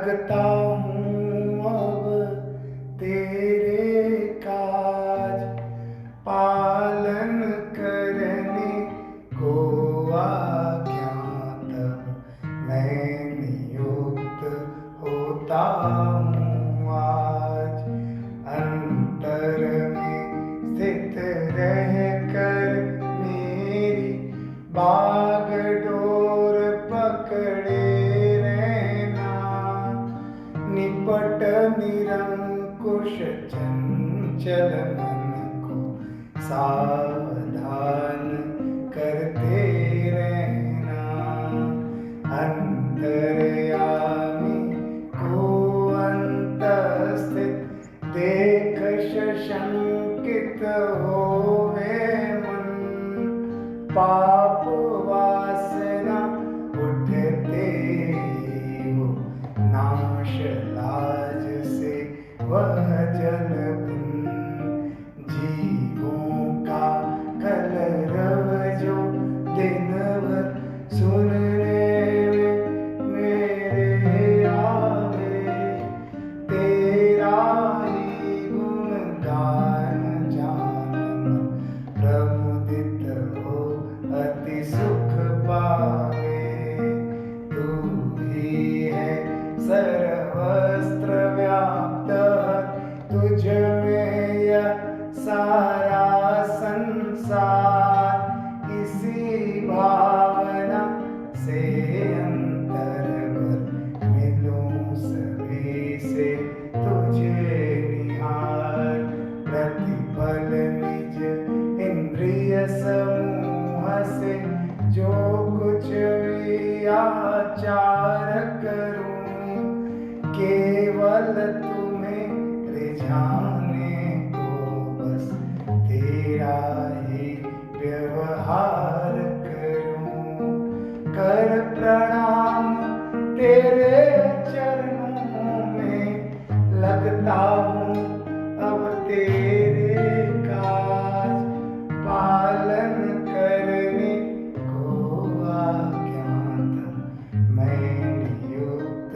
लगता हूँ अब तेरे काज, पालन करने को आज्ञा तब मैं नियुक्त होता हूँ आज। अंतर में स्थित रह कर मेरी बागडोर पकड़े रहना, निपट निरंकुश चंचल मन को सावधान करते रहना। अंतर्यामी को अंतस्थित देख शंकित होवे मन, पाप वासना उठते हो नाश लाज से वह जल बिन। जीवों का कलरव जो दिन भर सुनने में मेरे आवे, तेरा ही गुणगान जान प्रमुदित हो अति सुख पावे। तू ही है सर्वस्त्र व्याप्त, तुझ में यह सारा संसार, इसी भावना से अंतर्गत मिलूं सभी से तुझे निहार। प्रतिपल निज इंद्रिय समूह से जो कुछ भी आचार करूं, केवल तुम्हें रिझाने को बस तेरा ही व्यवहार करूं। कर प्रणाम तेरे चरणों में, लगता हूँ अब तेरे काज, पालन करने को आज्ञा तब मैं नियुक्त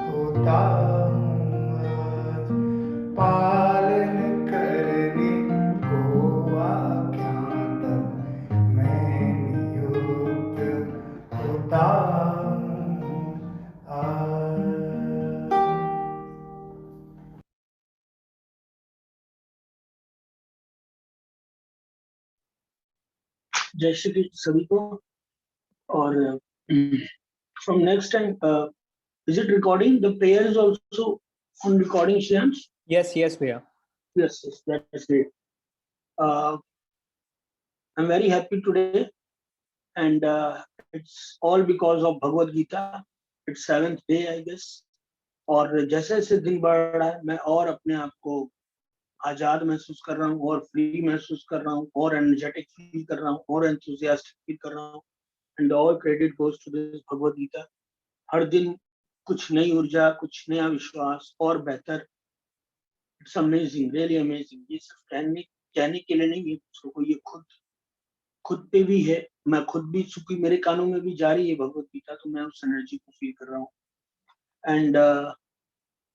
होता हूँ आज। पालन करने को आज्ञा तब मैं नियुक्त होता हूँ आज। जय श्री कृष्ण सभी को। और from next time, is it recording? The prayer is also on recording, Shreyansh? Yes, Bhaiya. Yes, that is great. I'm very happy today, and it's all because of Bhagavad Gita. It's 7th day, I guess. और जैसे जैसे दिन बढ़ रहा है, मैं और अपने आप को आजाद महसूस कर रहा हूँ, और फ्री महसूस कर रहा हूँ, और एनर्जेटिक फील कर रहा हूँ, और एंथुसियास्टिक फील कर रहा हूँ। And all credit goes to this Bhagavad Gita. हर दिन कुछ नई ऊर्जा, कुछ नया विश्वास और बेहतर। It's amazing, really amazing. ये सिर्फ कहने के लिए नहीं है दूसरों को, ये खुद पे भी है। मैं खुद भी, चूंकि मेरे कानों में भी जा रही है भगवद गीता, तो मैं उस एनर्जी को फील कर रहा हूँ। And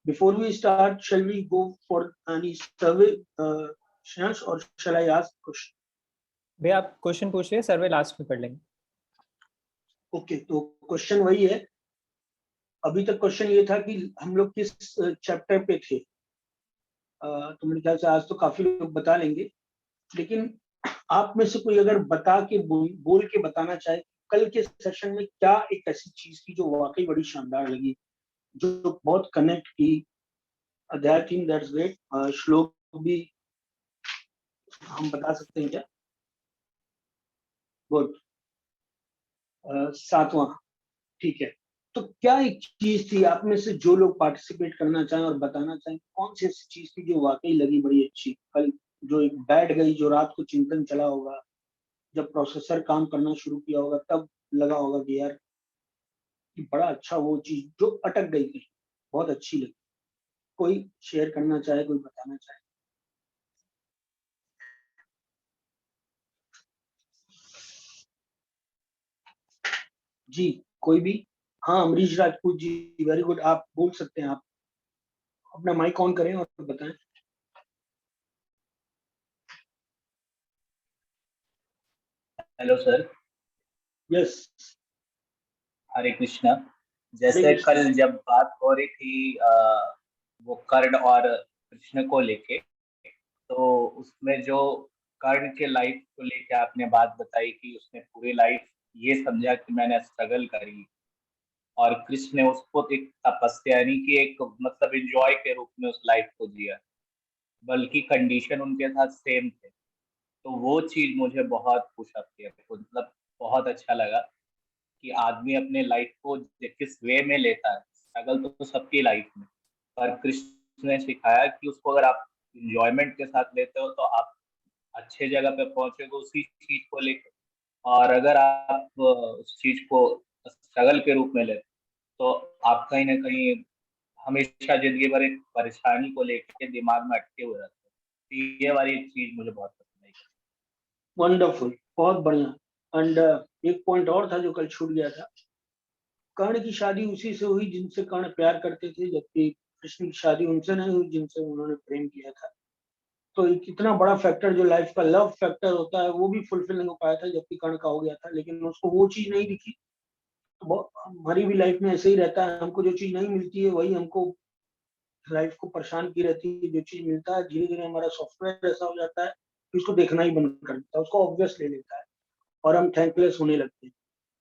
before we start, shall we go for any survey, Shreyansh, or shall I ask question? भैया आप क्वेश्चन पूछिए, सर्वे लास्ट में कर लेंगे। ओके, तो क्वेश्चन वही है। अभी तक क्वेश्चन ये था कि हम लोग किस चैप्टर पे थे। तो मेरे ख्याल से आज तो काफी लोग बता लेंगे, लेकिन आप में से कोई अगर बता के बोल के बताना चाहे कल के सेशन में क्या एक ऐसी चीज थी जो वाकई बड़ी शानदार लगी, जो बहुत कनेक्ट की। That thing, that's great. श्लोक भी हम बता सकते हैं क्या? गुड। 7वां, ठीक है। तो क्या एक चीज थी आप में से जो लोग पार्टिसिपेट करना चाहें और बताना चाहें, कौन सी ऐसी चीज थी जो वाकई लगी बड़ी अच्छी कल, जो एक बैठ गई, जो रात को चिंतन चला होगा, जब प्रोसेसर काम करना शुरू किया होगा तब लगा होगा कि यार कि बड़ा अच्छा, वो चीज जो अटक गई थी बहुत अच्छी लगी। कोई शेयर करना चाहे, कोई बताना चाहे? जी, कोई भी। हाँ अमरीश राजपूत जी, वेरी गुड, आप बोल सकते हैं, आप अपना माइक ऑन करें और बताएं। Hello sir. यस, हरे कृष्णा। हरे जैसे कृष्ण। कल जब बात हो रही थी वो कर्ण और कृष्ण को लेके, तो उसमें जो कर्ण के लाइफ को लेके आपने बात बताई कि उसने पूरी लाइफ ये समझा कि मैंने स्ट्रगल करी, और कृष्ण ने उसको एक तपस्या यानी कि एक मतलब एंजॉय के रूप में उस लाइफ को जिया, बल्कि कंडीशन उनके साथ सेम थे। तो वो चीज मुझे बहुत पुश अप किया, मतलब बहुत अच्छा लगा कि आदमी अपने लाइफ को किस वे में लेता है। स्ट्रगल तो सबकी लाइफ में, पर कृष्ण ने सिखाया कि उसको अगर आप इंजॉयमेंट के साथ लेते हो तो आप अच्छे जगह पे पहुंचोगे उसी चीज को लेकर। और अगर आप उस चीज को स्ट्रगल के रूप में लेते हो तो आप कहीं ना कहीं हमेशा जिंदगी भर एक परेशानी को लेकर दिमाग में अटके हुए रहते हो। तो ये वाली चीज मुझे बहुत पसंद आई। वंडरफुल, बहुत बढ़िया। एंड एक पॉइंट और था जो कल छूट गया था। कर्ण की शादी उसी से हुई जिनसे कर्ण प्यार करते थे, जबकि कृष्ण की शादी उनसे नहीं हुई जिनसे उन्होंने प्रेम किया था। तो एक इतना बड़ा फैक्टर जो लाइफ का लव फैक्टर होता है वो भी फुलफिल नहीं हो पाया था, जबकि कर्ण का हो गया था, लेकिन उसको वो चीज नहीं दिखी। तो हमारी भी लाइफ में ऐसे ही रहता है, हमको जो चीज नहीं मिलती है वही हमको लाइफ को परेशान की रहती है। जो चीज मिलता है धीरे धीरे हमारा सॉफ्टवेयर ऐसा हो जाता है कि उसको देखना ही बंद कर देता है, उसको ऑब्वियस ले लेता है और हम थैंकलेस होने लगते हैं।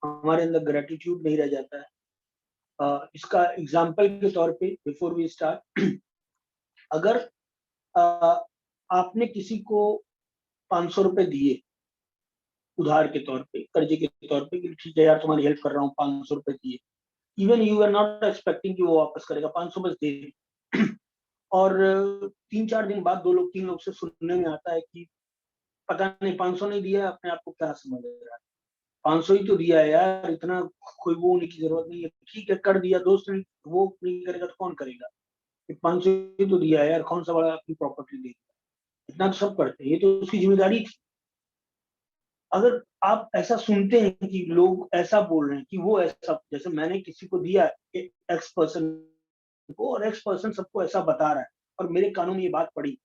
हमारे अंदर ग्रेटिट्यूड नहीं रह जाता है। इसका एग्जाम्पल के तौर पे बिफोर वी स्टार्ट, अगर आपने किसी को 500 रुपए दिए उधार के तौर पे, कर्जे के तौर पे, कि ठीक है यार तुम्हारी हेल्प कर रहा हूँ, 500 रुपए दिए, even you are not expecting कि वो वापस करेगा, 500 बस दे दे। और 3-4 दिन बाद 2 लोग 3 लोग से सुनने में आता है कि पता नहीं 500 नहीं दिया, अपने आप को क्या समझ रहा है, 500 ही तो दिया है यार, इतना कोई वो होने की जरूरत नहीं है, ठीक है कर दिया, दोस्त नहीं वो नहीं करेगा तो कौन करेगा, 500 ही तो दिया है यार, कौन सा बड़ा अपनी प्रॉपर्टी दे, इतना तो सब करते हैं, ये तो उसकी जिम्मेदारी थी। अगर आप ऐसा सुनते हैं कि लोग ऐसा बोल रहे हैं कि वो ऐसा, जैसे मैंने किसी को दिया एक्स पर्सन को और एक्स पर्सन सबको ऐसा बता रहा है और मेरे कानों में ये बात पड़ी,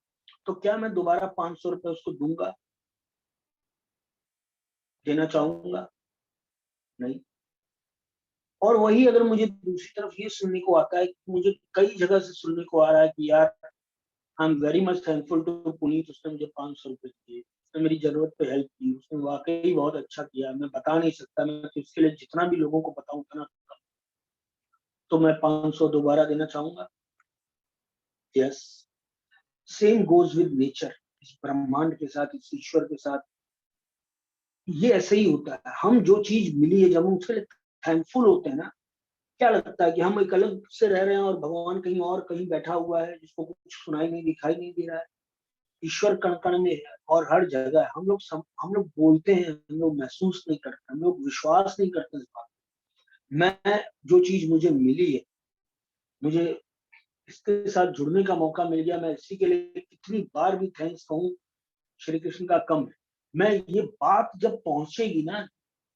तो क्या मैं दोबारा 500 रुपए उसको दूंगा, देना चाहूंगा? नहीं। और वही अगर मुझे दूसरी तरफ ये सुनने को आता है, कि मुझे कई जगह से सुनने को आ रहा है कि यार I am very much thankful to Puneet, उसने मुझे 500 रुपए दिए, उसने मेरी जरूरत पे हेल्प की, उसने वाकई बहुत अच्छा किया, मैं बता नहीं सकता, मैं तो इसके लिए जितना भी लोगों को बताऊं उतना कम। तो मैं 500 दोबारा देना चाहूंगा। Yes, same goes with nature, इस ब्रह्मांड के साथ, इस ईश्वर के साथ ये ऐसे ही होता है। हम जो चीज मिली है जब हम उसके लिए थैंकफुल होते हैं ना, क्या लगता है कि हम एक अलग से रह रहे हैं और भगवान कहीं और कहीं बैठा हुआ है जिसको कुछ सुनाई नहीं दिखाई नहीं दे रहा है। ईश्वर कण कण में है और हर जगह है। हम लोग बोलते हैं, हम लोग महसूस नहीं करते, हम लोग विश्वास नहीं करते इस बात। मैं जो चीज मुझे मिली है, मुझे इसके साथ जुड़ने का मौका मिल गया, मैं इसी के लिए कितनी बार भी थैंक्स कहूँ, श्री कृष्ण का कम है। मैं ये बात जब पहुंचेगी ना,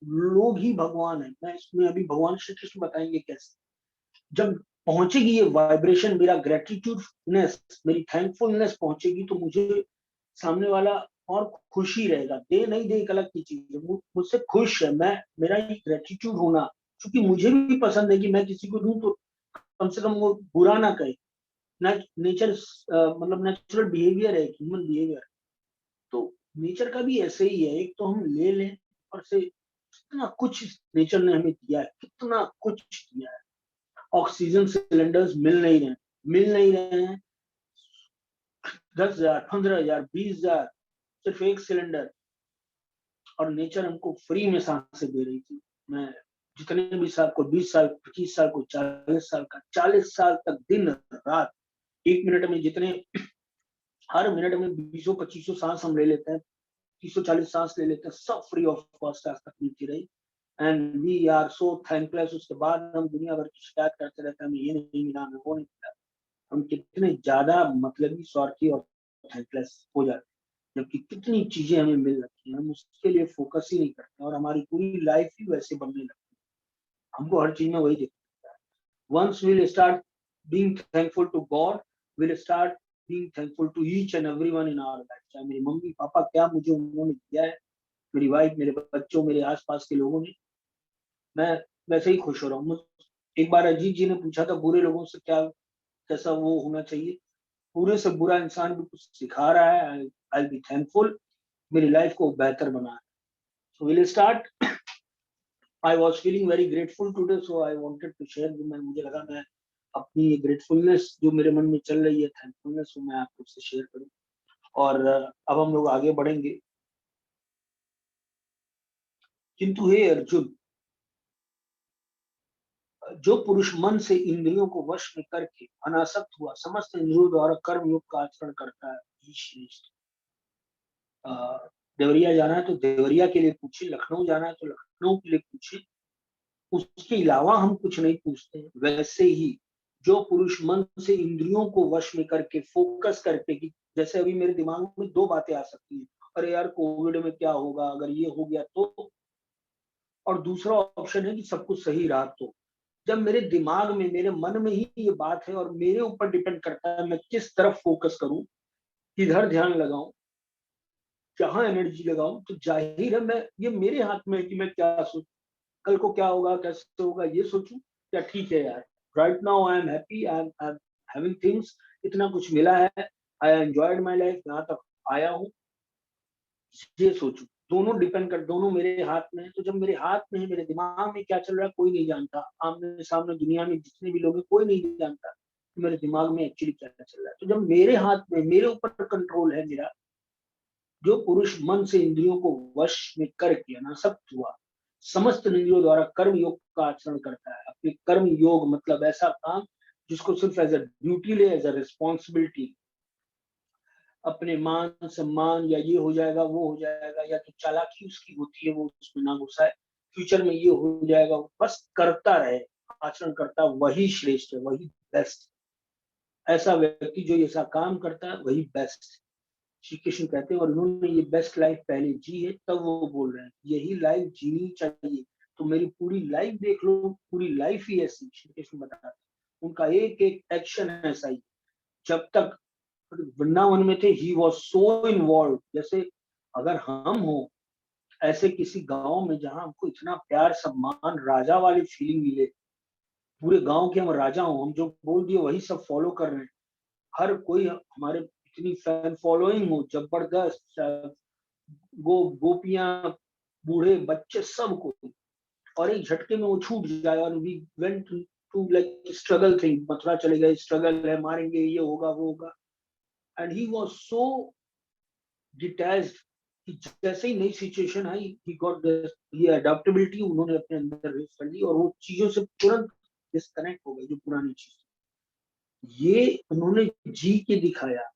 लोग ही भगवान है, मैं इसमें अभी भगवान श्री कृष्ण बताएंगे कैसे, जब पहुंचेगी ये वाइब्रेशन, मेरा ग्रेटिट्यूडनेस, मेरी थैंकफुलनेस पहुंचेगी, तो मुझे सामने वाला और खुशी रहेगा। दे नहीं दे एक अलग की चीज है, मुझसे खुश है, मैं मेरा ये ग्रेटिट्यूड होना, क्योंकि मुझे भी पसंद है कि मैं किसी को दूं तो कम से कम वो बुरा ना कहे। नेचर मतलब नेचुरल बिहेवियर है, ह्यूमन बिहेवियर। तो नेचर का भी ऐसे ही है, एक तो हम ले लें और से कितना कुछ नेचर ने हमें दिया है, कितना कुछ दिया है। ऑक्सीजन सिलेंडर्स मिल नहीं रहे हैं, 10,000 15,000 20,000 सिर्फ एक सिलेंडर, और नेचर हमको फ्री में सांसें दे रही थी। मैं जितने भी साल को, 20 साल 25 साल को, 40 साल का, 40 साल तक दिन रात, एक मिनट में जितने, हर मिनट में 20-25 सांस हम ले लेते हैं, 30-40 सांस ले लेते हैं, सब फ्री ऑफ कॉस्ट आज तक मिलती रही। And we are so thankless. उसके बाद हम दुनिया भर की शिकायत करते रहते हैं, हमें ये नहीं मिला, हमें वो नहीं मिला। हम कितने ज्यादा मतलबी, स्वार्थी और थैंकलेस हो जाते हैं, जबकि कितनी चीजें हमें मिल रखी हैं, हम उसके लिए फोकस ही नहीं करते और हमारी पूरी लाइफ ही वैसे बनने लगती है। हमको हर चीज में वही दिखता है। Once we'll start being thankful to God, we'll start being thankful to each and everyone in our life. चाहे मेरी मम्मी पापा क्या मुझे उन्होंने दिया है, मेरी वाइफ, मेरे बच्चों, मेरे आसपास के लोगों ने, मैं वैसे ही खुश हो रहा हूँ। एक बार अजीत जी ने पूछा था बुरे लोगों से क्या कैसा वो होना चाहिए, बुरे से बुरा इंसान भी कुछ सिखा रहा है, आई बी थैंकफुल, मेरी लाइफ को बेहतर बना है। So will start. I was feeling very grateful today, so I wanted to share with मुझे लगा मैं अपनी ये ग्रेटफुलनेस जो मेरे मन में चल रही है, थैंकफुलनेस, वो मैं आपको से शेयर करूं। और अब हम लोग आगे बढ़ेंगे। किंतु हे अर्जुन, जो पुरुष मन से इंद्रियों को वश में करके अनासक्त हुआ समस्त इंद्रियों द्वारा कर्म योग का आचरण करता है, ही श्रेष्ठ। देवरिया जाना है तो देवरिया के लिए पूछे, लखनऊ जाना है तो लखनऊ के लिए पूछे, उसके अलावा हम कुछ नहीं पूछते। वैसे ही जो पुरुष मन से इंद्रियों को वश में करके फोकस करके, कि जैसे अभी मेरे दिमाग में दो बातें आ सकती हैं, अरे यार कोविड में क्या होगा अगर ये हो गया तो, और दूसरा ऑप्शन है कि सब कुछ सही रहा तो। जब मेरे दिमाग में, मेरे मन में ही ये बात है और मेरे ऊपर डिपेंड करता है मैं किस तरफ फोकस करूं, किधर ध्यान लगाऊं, जहां एनर्जी लगाऊं, तो जाहिर है मैं, ये मेरे हाथ में है कि मैं क्या सोचूं, कल को क्या होगा, कैसे होगा, ये सोचूं या ठीक है यार right now I am happy, I am having things, इतना कुछ मिला है, आई एंजॉयड माय लाइफ, यहाँ तक आया हूँ, ये सोचूं। दोनों डिपेंड कर, दोनों मेरे हाथ में है। तो जब मेरे हाथ में है, मेरे दिमाग में क्या चल रहा है कोई नहीं जानता, आमने सामने दुनिया में जितने भी लोग हैं कोई नहीं जानता कि मेरे दिमाग में एक्चुअली क्या चल रहा है। तो जब मेरे हाथ में, मेरे ऊपर कंट्रोल है मेरा, जो पुरुष मन से इंद्रियों को वश में करके अनासक्त हुआ समस्त इंद्रियों द्वारा कर्म योग का आचरण करता है। अपने कर्म योग मतलब ऐसा काम जिसको सिर्फ एज अ ड्यूटी ले, एज अ रिस्पॉन्सिबिलिटी, अपने मान सम्मान या ये हो जाएगा वो हो जाएगा, या तो चालाकी उसकी होती है वो उसमें ना घुसाए, फ्यूचर में ये हो जाएगा, बस करता रहे, आचरण करता, वही श्रेष्ठ है, वही बेस्ट। ऐसा व्यक्ति जो ऐसा काम करता है वही बेस्ट। श्री कृष्ण कहते हैं और उन्होंने ये बेस्ट लाइफ पहले जी है, तब वो बोल रहे हैं यही लाइफ जीनी चाहिए। तो मेरी पूरी लाइफ देख लो, पूरी लाइफ ही ऐसी, श्री कृष्ण बताते हैं, उनका एक एक एक्शन ऐसा ही। जब तक वृंदावन में थे ही वॉज सो इन्वॉल्व, जैसे अगर हम हो ऐसे किसी गांव में जहां हमको इतना प्यार सम्मान राजा वाली फीलिंग मिले, पूरे गांव के हम राजा हो, हम जो बोल दिए वही सब फॉलो कर रहे हैं, हर कोई हमारे, इतनी फैन फॉलोइंग हो जबरदस्त, गोपियां बूढ़े बच्चे सब को, और एक झटके में वो छूट जाए और we went to like struggle thing, Mathura चले गए, स्ट्रगल है, मारेंगे, ये होगा वो होगा, and he was so detached कि जैसे ही नई सिचुएशन आई ही गॉट ये अडॉप्टेबिलिटी उन्होंने अपने अंदर रेज कर ली और वो चीजों से तुरंत डिस्कनेक्ट हो गए जो पुरानी चीज, ये उन्होंने जी के दिखाया।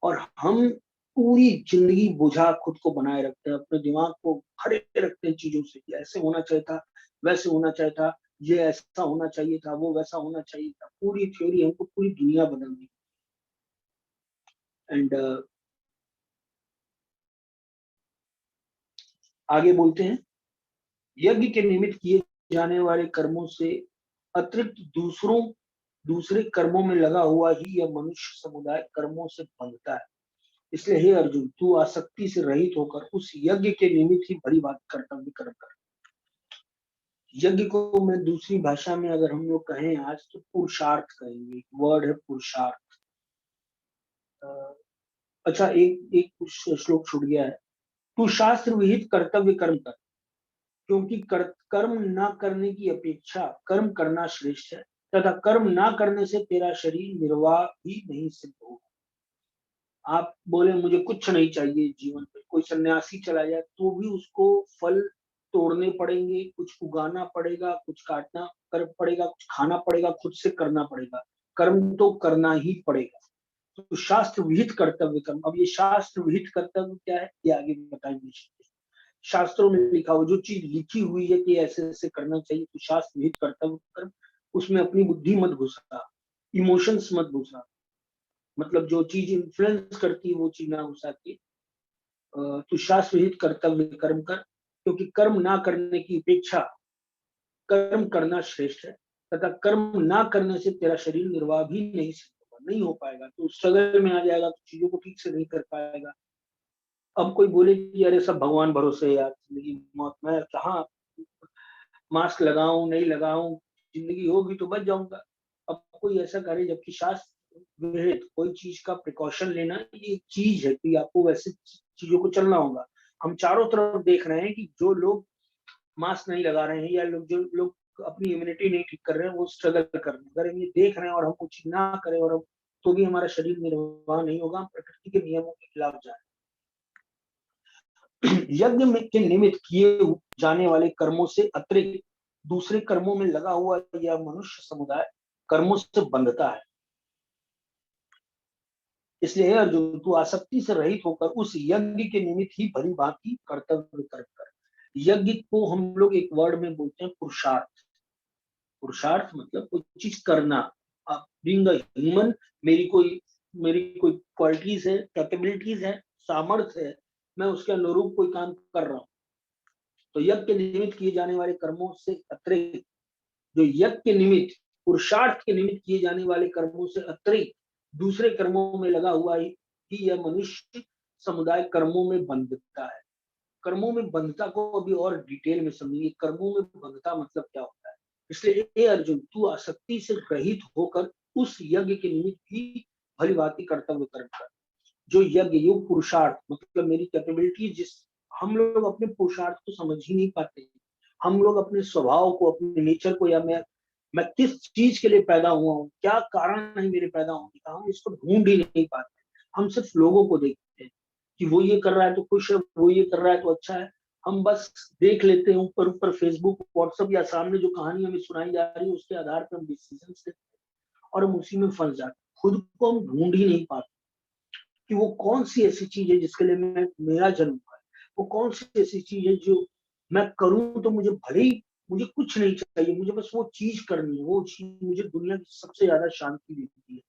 और हम पूरी जिंदगी बुझा खुद को बनाए रखते हैं, अपने दिमाग को भरे रखते हैं चीजों से कि ऐसे होना चाहिए था, वैसे होना चाहिए था, ये ऐसा होना चाहिए था, वो वैसा होना चाहिए था, पूरी थ्योरी हमको पूरी दुनिया बदल दी। एंड आगे बोलते हैं, यज्ञ के निमित्त किए जाने वाले कर्मों से अतिरिक्त दूसरे कर्मों में लगा हुआ ही यह मनुष्य समुदाय कर्मों से बंधता है। इसलिए हे अर्जुन, तू आसक्ति से रहित होकर उस यज्ञ के निमित्त ही बड़ी बात कर्तव्य कर्म कर। यज्ञ को मैं दूसरी भाषा में अगर हम लोग कहें आज तो पुरुषार्थ कहेंगे, वर्ड है पुरुषार्थ। अच्छा, एक कुछ श्लोक छूट गया है, तू शास्त्र विहित कर्तव्य कर्म कर, क्योंकि कर्म ना करने की अपेक्षा कर्म करना श्रेष्ठ है, तथा कर्म ना करने से तेरा शरीर निर्वाह भी नहीं सिद्ध होगा। आप बोले मुझे कुछ नहीं चाहिए जीवन में, कोई सन्यासी चला जाए तो भी उसको फल तोड़ने पड़ेंगे, कुछ उगाना पड़ेगा, कुछ काटना कर पड़ेगा, कुछ खाना पड़ेगा, खुद से करना पड़ेगा, कर्म तो करना ही पड़ेगा। तो शास्त्र विहित कर्तव्य कर्म, अब ये शास्त्र विहित कर्तव्य क्या है ये आगे बताएंगे। शास्त्रों में लिखा हो, जो चीज लिखी हुई है कि ऐसे ऐसे करना चाहिए, तो शास्त्र विहित कर्तव्य कर्म, उसमें अपनी बुद्धि मत घुसा, इमोशंस मत घुसा, मतलब जो चीज इन्फ्लुएंस करती है वो चीज ना घुसा के तो शास्त्र विहित कर्तव्य कर्म कर, क्योंकि कर्म ना करने की अपेक्षा कर्म करना श्रेष्ठ है, तथा कर्म ना करने से तेरा शरीर निर्वाह भी नहीं हो पाएगा। तो स्ट्रगल में आ जाएगा, तो चीजों को ठीक से नहीं कर पाएगा। अब कोई बोले कि अरे सब भगवान भरोसे है यार, जिंदगी मौत, मैं कहाँ मास्क लगाऊं नहीं लगाऊं, जिंदगी होगी तो बच जाऊंगा। अब कोई ऐसा करे, जबकि शास्त्र विहित कोई चीज का प्रिकॉशन लेना ये एक चीज है कि आपको वैसे चीजों को चलना होगा। हम चारों तरफ देख रहे हैं कि जो लोग मास्क नहीं लगा रहे हैं या जो लोग अपनी इम्यूनिटी नहीं ठीक कर रहे हैं वो स्ट्रगल कर रहे हैं। अगर हम ये देख रहे हैं और हम कुछ ना करें और हम तो भी हमारा शरीर निर्वाह नहीं होगा, हम प्रकृति के नियमों के खिलाफ जाए। यज्ञ में के निमित्त किए जाने वाले कर्मों से अतिरिक्त दूसरे कर्मों में लगा हुआ यह मनुष्य समुदाय कर्मों से बंधता है। इसलिए अर्जुन, तू आसक्ति से रहित होकर उस यज्ञ के निमित्त ही भली भांति कर्तव्य कर। यज्ञ को हम लोग एक वर्ड में बोलते हैं पुरुषार्थ। पुरुषार्थ मतलब कोई चीज करना। बीइंग अ ह्यूमन, मेरी कोई क्वालिटीज है, कैपेबिलिटीज है, सामर्थ्य है, मैं उसके अनुरूप कोई काम कर रहा हूँ। तो यज्ञ के निमित्त किए जाने वाले कर्मों से अतिरिक्त, जो यज्ञ के निमित्त पुरुषार्थ के निमित्त किए जाने वाले कर्मों से अतिरिक्त दूसरे कर्मों में लगा हुआ ही यह मनुष्य समुदाय कर्मों में बंधता है। कर्मों में बंधता को अभी और डिटेल में समझिए, कर्मों में बंधता मतलब क्या होता है। इसलिए ए अर्जुन, तू आसक्ति से रहित होकर उस यज्ञ के निमित्त ही भली भांति कर्तव्य कर। जो यज्ञ, योग पुरुषार्थ मतलब मेरी कैपेबिलिटी, जिस हम लोग अपने पुरुषार्थ को समझ ही नहीं पाते। हम लोग अपने स्वभाव को, अपने नेचर को, या मैं किस चीज के लिए पैदा हुआ हूँ, क्या कारण है मेरे पैदा होने का, हम इसको ढूंढ ही नहीं पाते। हम सिर्फ लोगों को देखते हैं कि वो ये कर रहा है तो खुश है, वो ये कर रहा है तो अच्छा है। हम बस देख लेते हैं ऊपर ऊपर फेसबुक, व्हाट्सएप या सामने जो कहानी हमें सुनाई जा रही है उसके आधार पर हम डिसीजन लेते हैं और हम उसी में फंस जाते हैं। खुद को हम ढूंढ ही नहीं पाते कि वो कौन सी ऐसी चीज है जिसके लिए मेरा जन्म हुआ है। वो कौन सी ऐसी चीज है जो मैं करूं तो मुझे भले ही मुझे कुछ नहीं चाहिए, मुझे बस वो चीज करनी है। वो चीज मुझे दुनिया की सबसे ज्यादा शांति देती है,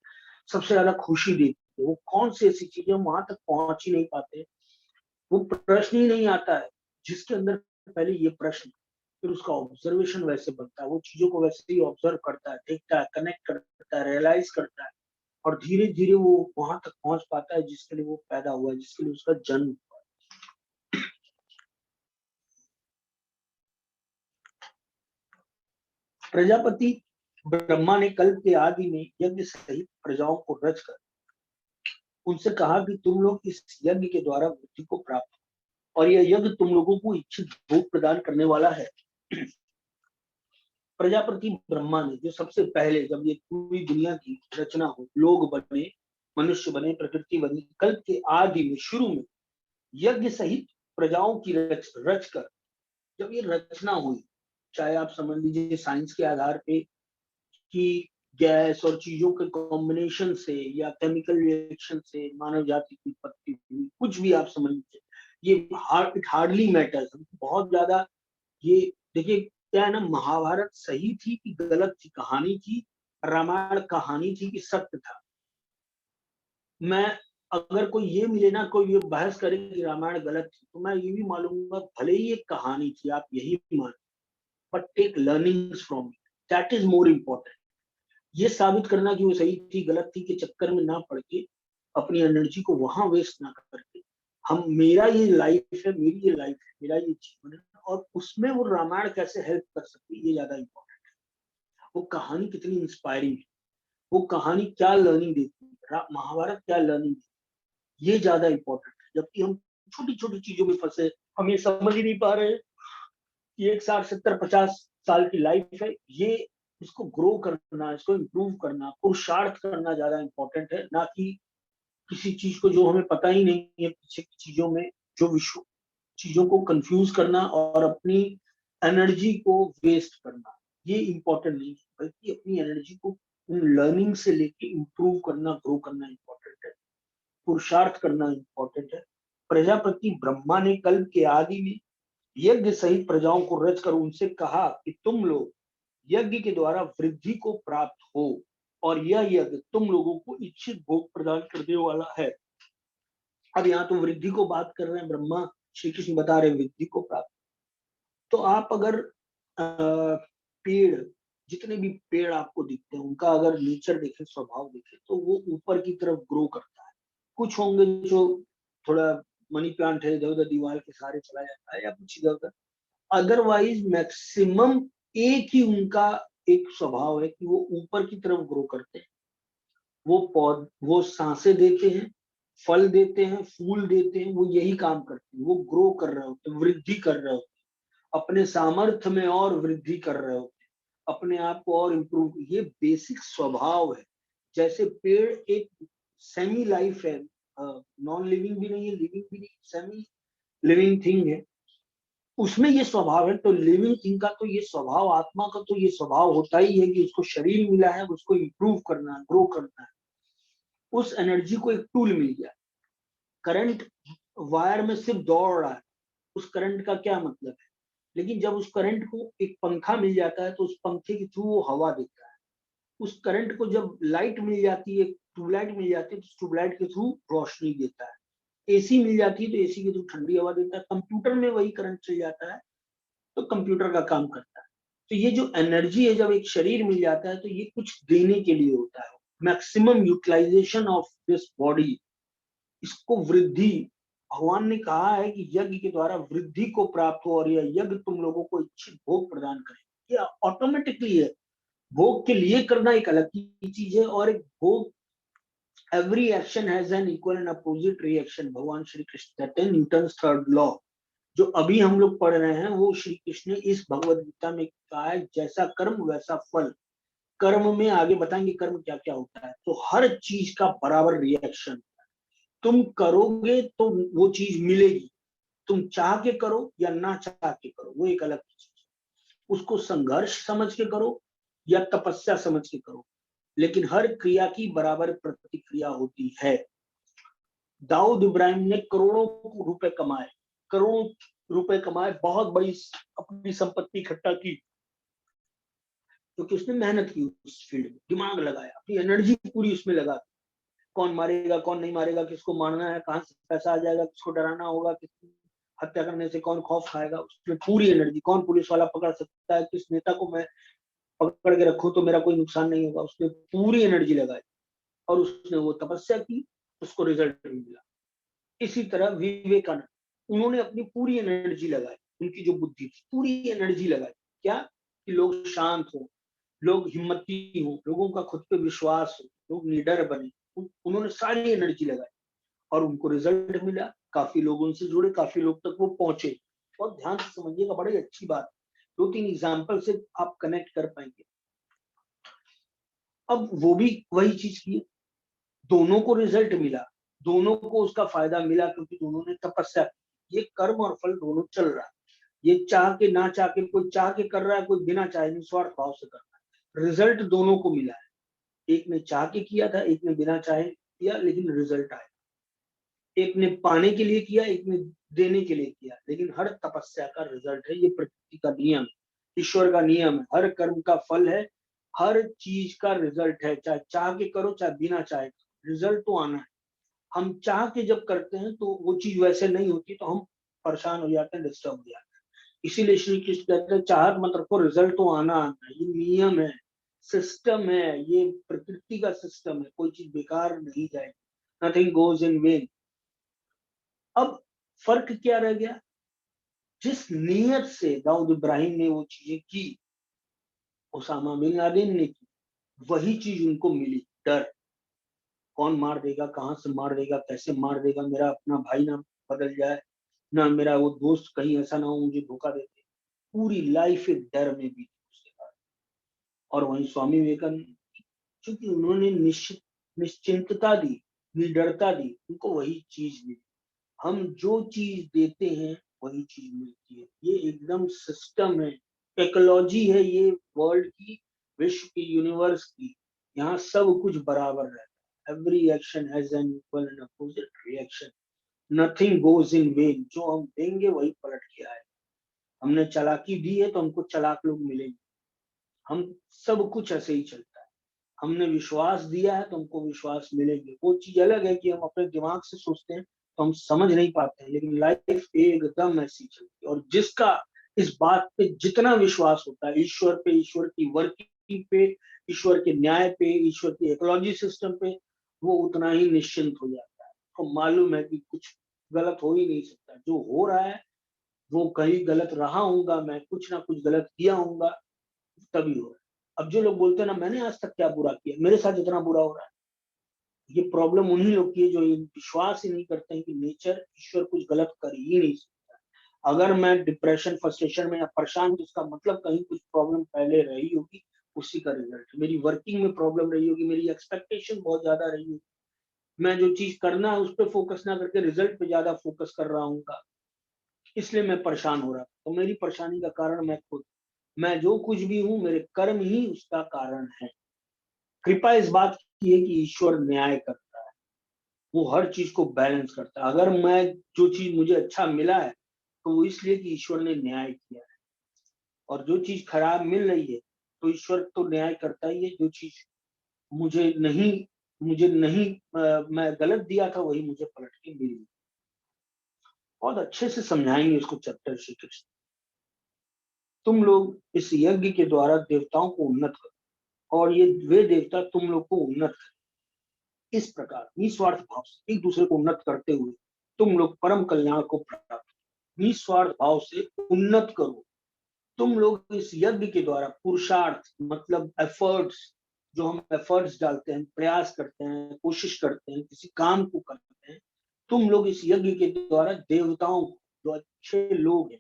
सबसे ज्यादा खुशी देती है। वो कौन सी ऐसी चीज है, हम वहां तक पहुंच ही नहीं पाते। वो प्रश्न ही नहीं आता है जिसके अंदर पहले ये प्रश्न, फिर उसका ऑब्जर्वेशन वैसे बनता है। वो चीजों को वैसे ही ऑब्जर्व करता है, देखता है, कनेक्ट करता है, रियलाइज करता है और धीरे धीरे वो वहां तक पहुंच पाता है जिसके लिए वो पैदा हुआ है, जिसके लिए उसका जन्म हुआ है। प्रजापति ब्रह्मा ने कल्प के आदि में यज्ञ सहित प्रजाओं को रचकर उनसे कहा कि तुम लोग इस यज्ञ के द्वारा बुद्धि को प्राप्त हो और यह यज्ञ तुम लोगों को इच्छित भोग प्रदान करने वाला है। प्रजापति ब्रह्मा ने, जो सबसे पहले जब ये पूरी दुनिया की रचना हो, लोग बने, मनुष्य बने, प्रकृति बनी, कल्प के आदि में शुरू में यज्ञ सहित प्रजाओं की रच कर जब ये रचना हुई, चाहे आप समझ लीजिए साइंस के आधार पे कि गैस और चीजों के कॉम्बिनेशन से या केमिकल रिएक्शन से मानव जाति की उत्पत्ति हुई, कुछ भी आप समझ लीजिए, ये इट हार्डली मैटर्स, बहुत ज्यादा। ये देखिए क्या है ना, महाभारत सही थी कि गलत थी, कहानी थी, रामायण कहानी थी कि सत्य था। मैं अगर कोई ये मिले ना, कोई ये बहस करे कि रामायण गलत थी, तो मैं ये भी मालूंगा भले ही एक कहानी थी, आप यही मान, but take learnings from it, that is more important. ये साबित करना कि वो सही थी गलत थी के चक्कर में ना पड़ के, अपनी एनर्जी को वहां वेस्ट ना करके, हम मेरा ये लाइफ है, मेरी ये लाइफ है, मेरा ये जीवन है, और उसमें वो रामायण कैसे हेल्प कर सकती है, ये ज्यादा इम्पोर्टेंट है। वो कहानी कितनी इंस्पायरिंग है, वो कहानी क्या लर्निंग देती है, महाभारत क्या लर्निंग देती है, ये ज्यादा इम्पोर्टेंट है। जबकि हम छोटी छोटी चीजों में फंसे, हम ये समझ ही नहीं पा रहे कि 160, 70, 50 साल की लाइफ है, ये इसको ग्रो करना, इसको इम्प्रूव करना, पुरुषार्थ करना ज्यादा इम्पोर्टेंट है, ना कि किसी चीज को जो हमें पता ही नहीं है पीछे की चीजों में, जो विश्व चीजों को कंफ्यूज करना और अपनी एनर्जी को वेस्ट करना, ये इम्पोर्टेंट नहीं है। बल्कि अपनी एनर्जी को उन लर्निंग से लेके इम्प्रूव करना, ग्रो करना इम्पोर्टेंट है, पुरुषार्थ करना इम्पोर्टेंट है। प्रजापति ब्रह्मा ने कल्प के आदि में यज्ञ सहित प्रजाओं को रचकर उनसे कहा कि तुम लोग यज्ञ के द्वारा वृद्धि को प्राप्त हो और यह यज्ञ तुम लोगों को इच्छित भोग प्रदान करने वाला है। अब यहाँ तो वृद्धि को बात कर रहे हैं, ब्रह्मा श्री कृष्ण बता रहे हैं वृद्धि को प्राप्त। तो आप अगर पेड़, जितने भी पेड़ आपको दिखते हैं उनका अगर नेचर देखें, स्वभाव देखें, तो वो ऊपर की तरफ ग्रो करता है। कुछ होंगे जो थोड़ा मनी प्लांट है, इधर उधर दीवार के सहारे चला जाता है या कुछ इधर उधर, अदरवाइज मैक्सिमम एक ही उनका एक स्वभाव है कि वो ऊपर की तरफ ग्रो करते हैं। वो सांसें देते हैं, फल देते हैं, फूल देते हैं, वो यही काम करते हैं। वो ग्रो कर रहे होते हैं, वृद्धि कर रहे होते हैं, अपने सामर्थ्य में और वृद्धि कर रहे होते हैं, अपने आप को और इम्प्रूव। ये बेसिक स्वभाव है। जैसे पेड़ एक सेमी लाइफ है, नॉन लिविंग भी नहीं है, लिविंग भी नहीं, सेमी लिविंग थिंग है, उसमें ये स्वभाव है। तो लिविंग थिंग का तो ये स्वभाव, आत्मा का तो ये स्वभाव होता ही है कि उसको शरीर मिला है, उसको इम्प्रूव करना है, ग्रो करना है। उस एनर्जी को एक टूल मिल गया। करंट वायर में सिर्फ दौड़ रहा है, उस करंट का क्या मतलब है? लेकिन जब उस करंट को एक पंखा मिल जाता है तो उस पंखे के थ्रू वो हवा देता है। उस करंट को जब लाइट मिल जाती है, ट्यूबलाइट मिल जाती है, तो ट्यूबलाइट के थ्रू रोशनी देता है। एसी मिल जाती है तो एसी के थ्रू ठंडी हवा देता है। कंप्यूटर में वही करंट चल जाता है तो कंप्यूटर का काम करता है। तो ये जो एनर्जी है, जब एक शरीर मिल जाता है तो ये कुछ देने के लिए होता है। Maximum utilization of this body, इसको वृद्धि, भगवान ने कहा है कि यज्ञ के द्वारा वृद्धि को प्राप्त हो और यह यज्ञ तुम लोगों को इच्छित भोग प्रदान करे। ये ऑटोमेटिकली है। भोग के लिए करना एक अलग की चीज है, और एक भोग, every action has an equal and opposite reaction. भगवान श्री कृष्ण कहते हैं, न्यूटन्स थर्ड लॉ जो अभी हम लोग पढ़ रहे हैं, वो श्री कृष्ण ने इस भगवद गीता में कहा है, जैसा कर्म वैसा फल। कर्म में आगे बताएंगे कर्म क्या क्या होता है। तो हर चीज का बराबर रिएक्शन, तुम करोगे तो वो चीज मिलेगी। तुम चाह के करो या ना चाह के करो, वो एक अलग चीज है। उसको संघर्ष समझ के करो या तपस्या समझ के करो, लेकिन हर क्रिया की बराबर प्रतिक्रिया होती है। दाऊद इब्राहिम ने करोड़ों रुपए कमाए, करोड़ों रुपए कमाए, बहुत बड़ी अपनी संपत्ति इकट्ठा की, क्योंकि उसने मेहनत की, उस फील्ड में दिमाग लगाया, अपनी एनर्जी पूरी उसमें लगा। कौन मारेगा, कौन नहीं मारेगा, किसको मारना है, कहाँ से पैसा आ जाएगा, किसको डराना होगा, किसको हत्या करने से कौन खौफ खाएगा, उसमें पूरी एनर्जी। कौन पुलिस वाला पकड़ सकता है, किस नेता को मैं पकड़ के रखूं तो मेरा कोई नुकसान नहीं होगा, उसने पूरी एनर्जी लगाई और उसने वो तपस्या की, उसको रिजल्ट मिला। इसी तरह विवेकानंद, उन्होंने अपनी पूरी एनर्जी लगाई, उनकी जो बुद्धि थी पूरी एनर्जी लगाई, क्या कि लोग शांत हो, लोग हिम्मती हो, लोगों का खुद पे विश्वास हो, लोग निडर बने। उन्होंने सारी एनर्जी लगाई और उनको रिजल्ट मिला। काफी लोग उनसे जुड़े, काफी लोग तक वो पहुंचे। बहुत ध्यान से समझिएगा, बड़ी अच्छी बात। 2-3 एग्जाम्पल से आप कनेक्ट कर पाएंगे। अब वो भी वही चीज की, दोनों को रिजल्ट मिला, दोनों को उसका फायदा मिला, क्योंकि दोनों ने तपस्या की। ये कर्म और फल दोनों चल रहा है। ये चाह के ना चाह के, कोई चाह के कर रहा है, कोई बिना चाहे निस्वार्थ भाव से कर रहा है। रिजल्ट दोनों को मिला है। एक ने चाह के किया था, एक ने बिना चाहे किया, लेकिन रिजल्ट आया। एक ने पाने के लिए किया, एक ने देने के लिए किया, लेकिन हर तपस्या का रिजल्ट है। ये प्रकृति का नियम, ईश्वर का नियम है। हर कर्म का फल है, हर चीज का रिजल्ट है। चाहे चाह के करो, चाहे बिना चाहे, रिजल्ट तो आना है। हम चाह के जब करते हैं तो वो चीज वैसे नहीं होती, तो हम परेशान हो जाते हैं, डिस्टर्ब हो जाते हैं। इसीलिए श्री कृष्ण कहते हैं, चाहत मत रखो, रिजल्ट तो आना आना है। ये नियम है, सिस्टम है, ये प्रकृति का सिस्टम है। कोई चीज बेकार नहीं जाएगी, नथिंग गोज इन वेन। अब फर्क क्या रह गया? जिस नीयत से दाऊद इब्राहिम ने वो चीजें की, उसामा बिन लादेन ने की, वही चीज उनको मिली। डर, कौन मार देगा, कहां से मार देगा, कैसे मार देगा, मेरा अपना भाई ना बदल जाए, ना मेरा वो दोस्त कहीं ऐसा ना हो मुझे धोखा देते। पूरी लाइफ एक डर में बीती उसके बाद। और वहीं स्वामी विवेकानंद, क्योंकि उन्होंने निश्चिंतता दी, निडरता दी, उनको वही चीज मिली। हम जो चीज देते हैं वही चीज मिलती है। ये एकदम सिस्टम है, टेक्नोलॉजी है ये वर्ल्ड की, विश्व की, यूनिवर्स की। यहाँ सब कुछ बराबर रहता है। Every action has an equal and opposite reaction, nothing goes in when. जो हम देंगे वही पलट के आए। हमने चालाकी दी है तो हमको चालाक लोग मिलेंगे। हम सब कुछ ऐसे ही चलता है। हमने विश्वास दिया है तो हमको विश्वास मिलेंगे। वो चीज अलग है कि हम अपने दिमाग से सोचते हैं तो हम समझ नहीं पाते हैं, लेकिन लाइफ एकदम ऐसी चलती है। और जिसका इस बात पे जितना विश्वास होता है, ईश्वर पे, ईश्वर की वर्किंग पे, ईश्वर के न्याय पे, ईश्वर की इकोलॉजी सिस्टम पे, वो उतना ही निश्चिंत हो जाता है। तो मालूम है कि कुछ गलत हो ही नहीं सकता, जो हो रहा है वो कहीं गलत रहा हूँगा, मैं कुछ ना कुछ गलत किया हूँगा, तभी हो रहा है। अब जो लोग बोलते हैं ना मैंने आज तक क्या बुरा किया, मेरे साथ इतना बुरा हो रहा है, ये प्रॉब्लम उन्हीं लोग की है जो ये विश्वास ही नहीं करते हैं कि नेचर, ईश्वर कुछ गलत कर ही नहीं सकता। अगर मैं डिप्रेशन, फ्रस्ट्रेशन में या परेशान हूं, तो इसका मतलब कहीं कुछ प्रॉब्लम पहले रही होगी, उसी का रिजल्ट। मेरी वर्किंग में प्रॉब्लम रही होगी, मेरी एक्सपेक्टेशन बहुत ज्यादा रही होगी, मैं जो चीज करना है उस पर फोकस ना करके रिजल्ट पे ज्यादा फोकस कर रहा हूँ, इसलिए मैं परेशान हो रहा था। तो मेरी परेशानी का कारण मैं खुद, मैं जो कुछ भी हूँ मेरे कर्म ही उसका कारण है। कृपा इस बात की है कि ईश्वर न्याय करता है, वो हर चीज को बैलेंस करता है। अगर मैं, जो चीज मुझे अच्छा मिला है तो वो इसलिए कि ईश्वर ने न्याय किया है, और जो चीज खराब मिल रही है तो ईश्वर तो न्याय करता ही है। जो चीज मुझे नहीं मुझे नहीं मैं गलत दिया था, वही मुझे पलट के मिल गई। बहुत अच्छे से समझाएंगे इसको चैप्टर श्री कृष्ण। तुम लोग इस यज्ञ के द्वारा देवताओं को उन्नत करो, और ये वे देवता तुम लोग को उन्नत करें। इस प्रकार निस्वार्थ भाव से एक दूसरे को उन्नत करते हुए तुम लोग परम कल्याण को प्राप्त करो। निस्वार्थ भाव से उन्नत करो। तुम लोग इस यज्ञ के द्वारा पुरुषार्थ, मतलब एफर्ट्स, जो हम एफर्ट्स डालते हैं, प्रयास करते हैं, कोशिश करते हैं, किसी काम को करते हैं, तुम लोग इस यज्ञ के द्वारा देवताओं को, जो अच्छे लोग हैं,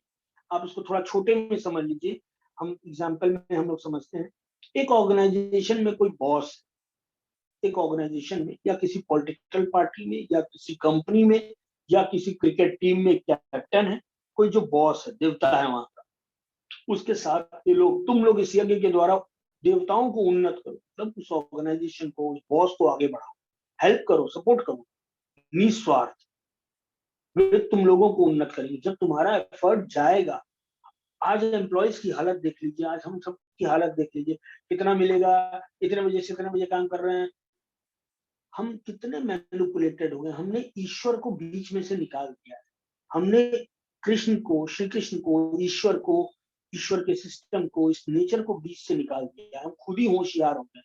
आप इसको थोड़ा छोटे में समझ लीजिए। हम एग्जाम्पल में हम लोग समझते हैं, एक ऑर्गेनाइजेशन में कोई बॉस, एक ऑर्गेनाइजेशन में या किसी पॉलिटिकल पार्टी में या किसी कंपनी में या किसी क्रिकेट टीम में कैप्टन है, कोई जो बॉस है, देवता है वहां का, उसके साथ ये लोग, तुम लोग इस यज्ञ के द्वारा देवताओं को उन्नत करो, मतलब उस ऑर्गेनाइजेशन को, उस बॉस को आगे बढ़ाओ, हेल्प करो, सपोर्ट करो, निस्वार्थ। वे तुम लोगों को उन्नत करेंगे जब तुम्हारा एफर्ट जाएगा। आज एम्प्लॉयज की हालत देख लीजिए, आज हम सब की हालत देख लीजिए, कितना मिलेगा, इतने बजे से इतने बजे काम कर रहे हैं। हम कितने मैनिपुलेटेड हो गए, हमने ईश्वर को बीच में से निकाल दिया है। हमने कृष्ण को, श्री कृष्ण को, ईश्वर को, ईश्वर के सिस्टम को, इस नेचर को बीच से निकाल दिया। हम खुद ही होशियार हो गए,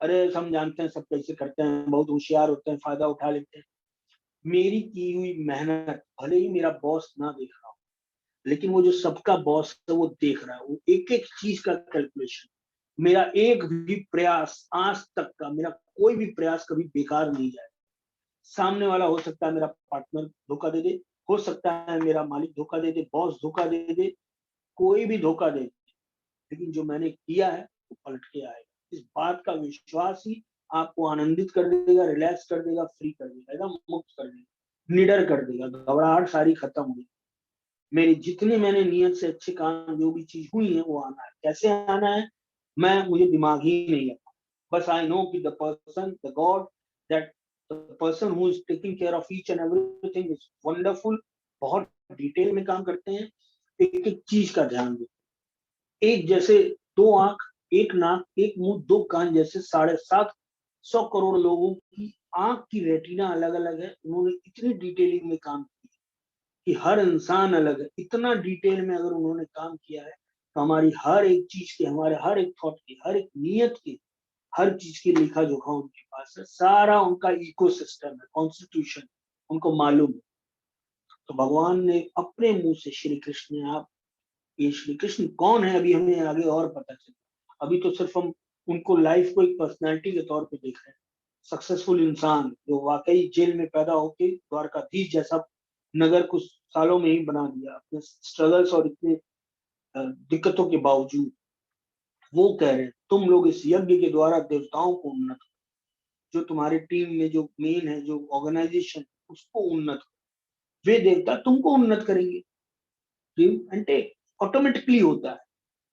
अरे हम जानते हैं सब कैसे करते हैं, बहुत होशियार होते हैं, फायदा उठा लेते हैं। मेरी की हुई मेहनत भले ही मेरा बॉस ना देख रहा हो, लेकिन वो जो सबका बॉस है वो देख रहा है, वो एक एक चीज का कैलकुलेशन। मेरा एक भी प्रयास आज तक का, मेरा कोई भी प्रयास कभी बेकार नहीं जाए। सामने वाला हो सकता है मेरा पार्टनर धोखा दे दे, हो सकता है मेरा मालिक धोखा दे दे, बॉस धोखा दे दे, कोई भी धोखा दे दे, लेकिन जो मैंने किया है वो पलट के आएगा। इस बात का विश्वास ही आपको आनंदित कर देगा, रिलैक्स कर देगा, फ्री कर देगा, एकदम मुक्त कर देगा, निडर कर देगा, घबराहट सारी खत्म हो गई। मेरे जितने मैंने नियत से अच्छे काम, जो भी चीज हुई है वो आना है। कैसे आना है, मुझे दिमाग ही नहीं है, बस आई नो कि the person, the God, that the person who is taking care of each and everything is wonderful. बहुत डिटेल में काम करते हैं, एक एक चीज का ध्यान देते। एक जैसे दो आंख, एक नाक, एक मुंह, दो कान जैसे 750 करोड़ लोगों की आंख की रेटिना अलग अलग है। उन्होंने इतनी डिटेलिंग में काम किया कि हर इंसान अलग है। इतना डिटेल में अगर उन्होंने काम किया है तो हमारी हर एक चीज की, हमारे हर एक थॉट की, हर एक नियत की, हर चीज की लेखा जोखा उनके पास है। सारा उनका इकोसिस्टम है, कॉन्स्टिट्यूशन उनको मालूम है। तो भगवान ने अपने मुंह से, श्री कृष्ण ने, आप, ये श्री कृष्ण कौन है अभी हमें आगे और पता चला। अभी तो सिर्फ हम उनको लाइफ को एक पर्सनैलिटी के तौर पे देख रहे हैं, सक्सेसफुल इंसान जो वाकई जेल में पैदा होके द्वारकाधीश जैसा नगर कुछ सालों में ही बना दिया अपने स्ट्रगल्स और इतने दिक्कतों के बावजूद। वो कह रहे हैं तुम लोग इस यज्ञ के द्वारा देवताओं को उन्नत करो, जो तुम्हारी टीम में जो मेन है, जो ऑर्गेनाइजेशन, उसको उन्नत करो, वे देवता तुमको उन्नत करेंगे। गिव एंड टेक ऑटोमेटिकली होता है।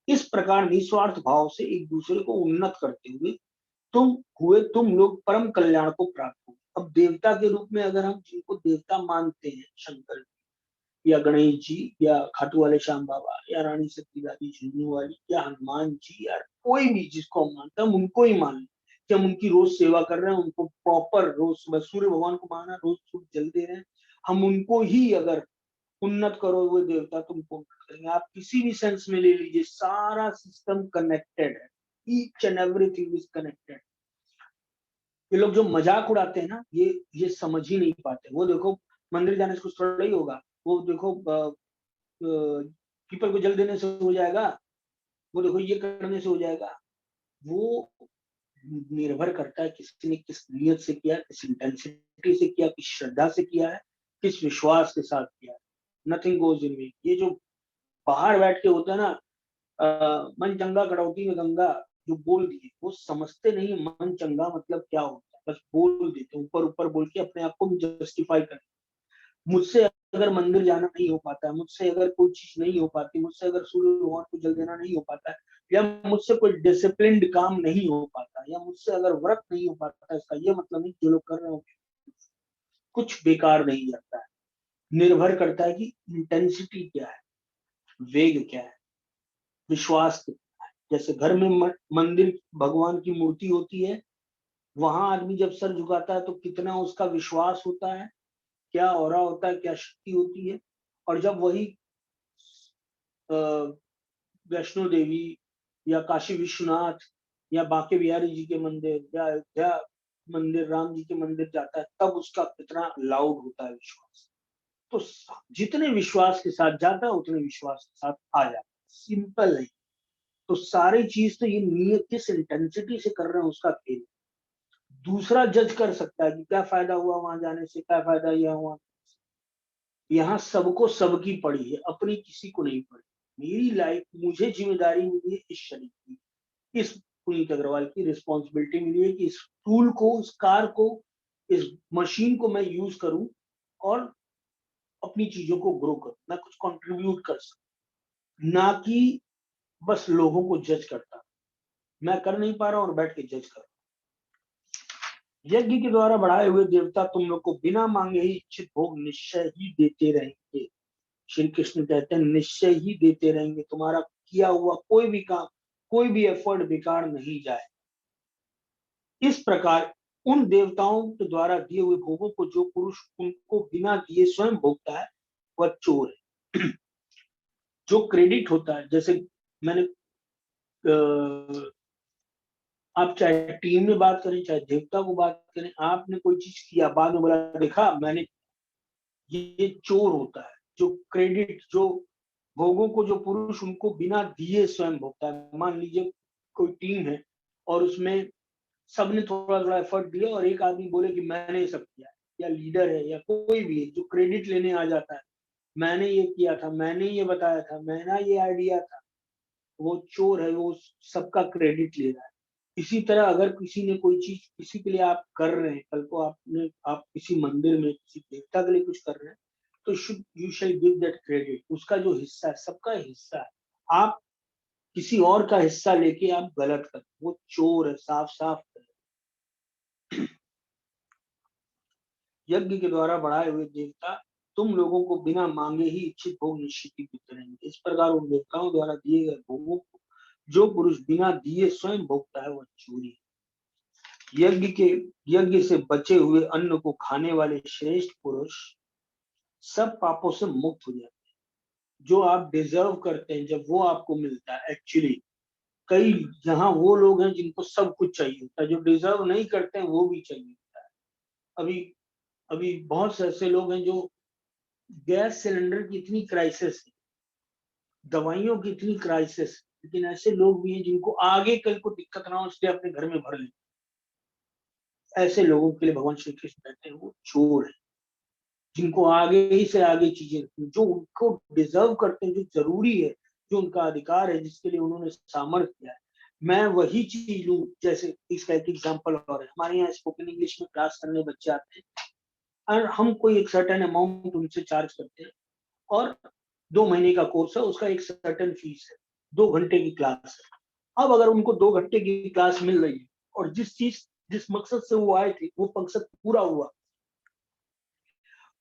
इस प्रकार निस्वार्थ भाव से एक दूसरे को उन्नत करते हुए तुम लोग परम कल्याण को प्राप्त हो। अब देवता के रूप में अगर हम जिनको देवता मानते हैं, शंकर जी या गणेश जी या खाटू वाले श्याम बाबा या रानी सत्यदादी झुन्झुनू वाली या हनुमान जी या कोई भी जिसको हम मानते हैं, हम उनको ही मान लें कि हम उनकी रोज सेवा कर रहे हैं, उनको प्रॉपर रोज सुबह सूर्य भगवान को माना, रोज सूर्य जल दे रहे हैं, हम उनको ही अगर उन्नत करो हुए देवता तुमको उन्नत करेंगे। आप किसी भी सेंस में ले लीजिए, सारा सिस्टम कनेक्टेड है, each and everything is connected. ये लोग जो मजाक उड़ाते हैं ना, ये समझ ही नहीं पाते। वो देखो मंदिर जाने से कुछ थोड़ा ही होगा, वो देखो पीपल को जल देने से हो जाएगा, वो देखो ये करने से हो जाएगा। वो निर्भर करता है किसी ने किस नियत से किया, किस इंटेंसिटी से किया, किस श्रद्धा से किया है, किस विश्वास के साथ किया है। नथिंग गोज इन मी। ये जो बाहर बैठ के होता है ना, मन चंगा कटौती में गंगा, जो बोल दिए, वो समझते नहीं मन चंगा मतलब क्या होता है। बस बोल देते, ऊपर ऊपर बोल के अपने आप को जस्टिफाई कर। मुझसे अगर मंदिर जाना नहीं हो पाता है, मुझसे अगर कोई चीज नहीं हो पाती, मुझसे अगर सूर्य भगवान को जल देना नहीं हो पाता है, या मुझसे कोई डिसिप्लिन्ड काम नहीं हो पाता, या मुझसे अगर व्रत नहीं हो पाता, इसका ये मतलब नहीं जो लोग कर रहे हो कुछ बेकार नहीं जाता है। निर्भर करता है कि इंटेंसिटी क्या है, वेग क्या है, विश्वास कितना है। जैसे घर में मंदिर भगवान की मूर्ति होती है, वहां आदमी जब सर झुकाता है तो कितना उसका विश्वास होता है, क्या ऑरा होता है, क्या शक्ति होती है। और जब वही वैष्णो देवी या काशी विश्वनाथ या बांके बिहारी जी के मंदिर या अयोध्या मंदिर, राम जी के मंदिर जाता है, तब उसका कितना लाउड होता है विश्वास। तो जितने विश्वास के साथ जाता है उतने विश्वास के साथ आ जाता है। सिंपल है। तो सारी चीज तो ये नियत किस इंटेंसिटी से कर रहे हैं उसका खेल। दूसरा जज कर सकता है कि क्या फायदा हुआ वहां जाने से, क्या फायदा यह हुआ। यहाँ सबको सबकी पड़ी है, अपनी किसी को नहीं पड़ी। मेरी लाइफ, मुझे जिम्मेदारी मिली है इस शरीर की, इस पुनीत अग्रवाल की रिस्पॉन्सिबिलिटी मिली है कि इस टूल को, इस कार को, इस मशीन को मैं यूज करूं और अपनी चीजों को ग्रो करूं, मैं कुछ कंट्रीब्यूट कर सकूं, ना कि बस लोगों को जज करता। मैं कर नहीं पा रहा हूं और बैठ के जज कर। यज्ञ के द्वारा बढ़ाए हुए देवता तुम लोग को बिना मांगे ही इच्छित भोग निश्चय ही देते रहेंगे। श्री कृष्ण कहते हैं निश्चय ही देते रहेंगे, तुम्हारा किया हुआ कोई भी काम, कोई भी एफर्ट बेकार नहीं जाए। इस प्रकार उन देवताओं के द्वारा दिए हुए भोगों को जो पुरुष उनको बिना दिए स्वयं भोगता है वह चोर है। जो क्रेडिट होता है, जैसे मैंने आप चाहे टीम में बात करें, चाहे देवता को बात करें, आपने कोई चीज किया, बाद में बोला देखा मैंने, ये चोर होता है। जो क्रेडिट, जो भोगों को जो पुरुष उनको बिना दिए स्वयं भोगता है। मान लीजिए कोई टीम है और उसमें सबने थोड़ा थोड़ा एफर्ट दिया और एक आदमी बोले कि मैंने ये सब किया, या लीडर है या कोई भी है जो क्रेडिट लेने आ जाता है, मैंने ये किया था, मैंने ये बताया था, मेरा ये आइडिया था, वो चोर है, वो सबका क्रेडिट ले रहा है। इसी तरह अगर किसी ने कोई चीज किसी के लिए आप कर रहे हैं, कल को आप किसी मंदिर में किसी देवता के लिए कुछ कर रहे हैं, तो should you shall give that credit. उसका जो हिस्सा है, सबका हिस्सा है, आप किसी और का हिस्सा लेके आप गलत कर, वो चोर है, साफ साफ। यज्ञ के द्वारा बढ़ाए हुए देवता तुम लोगों को बिना मांगे ही इच्छित भोग निश्चित ही देते रहेंगे। इस प्रकार उन देवताओं द्वारा दिए गए भोगों को जो पुरुष बिना दिए स्वयं भोगता है वह चोरी है। यज्ञ से बचे हुए अन्न को खाने वाले श्रेष्ठ पुरुष सब पापों से मुक्त हो जाते हैं। जो आप डिजर्व करते हैं जब वो आपको मिलता है, एक्चुअली कई यहाँ वो लोग हैं जिनको सब कुछ चाहिए होता है, जो डिजर्व नहीं करते हैं वो भी चाहिए होता है। अभी अभी बहुत से ऐसे लोग हैं जो गैस सिलेंडर की इतनी क्राइसिस है, दवाइयों की इतनी क्राइसिस, लेकिन ऐसे लोग भी हैं जिनको आगे कल को दिक्कत ना हो इसलिए अपने घर में भर लेते। ऐसे लोगों के लिए भगवान श्री कृष्ण कहते हैं वो चोर है, जिनको आगे ही से आगे चीजें, जो उनको डिजर्व करते हैं, जो जरूरी है, जो उनका अधिकार है, जिसके लिए उन्होंने सामर्थ्य किया है, मैं वही चीज लूं। जैसे इसका एक एग्जाम्पल और है, हमारे यहाँ स्पोकन इंग्लिश में क्लास करने बच्चे आते हैं और हम कोई एक सर्टेन अमाउंट उनसे चार्ज करते हैं, और 2 महीने का कोर्स है, उसका एक सर्टेन फीस है, 2 घंटे की क्लास है। अब अगर उनको 2 घंटे की क्लास मिल रही है और जिस मकसद से वो आए थे वो मकसद पूरा हुआ,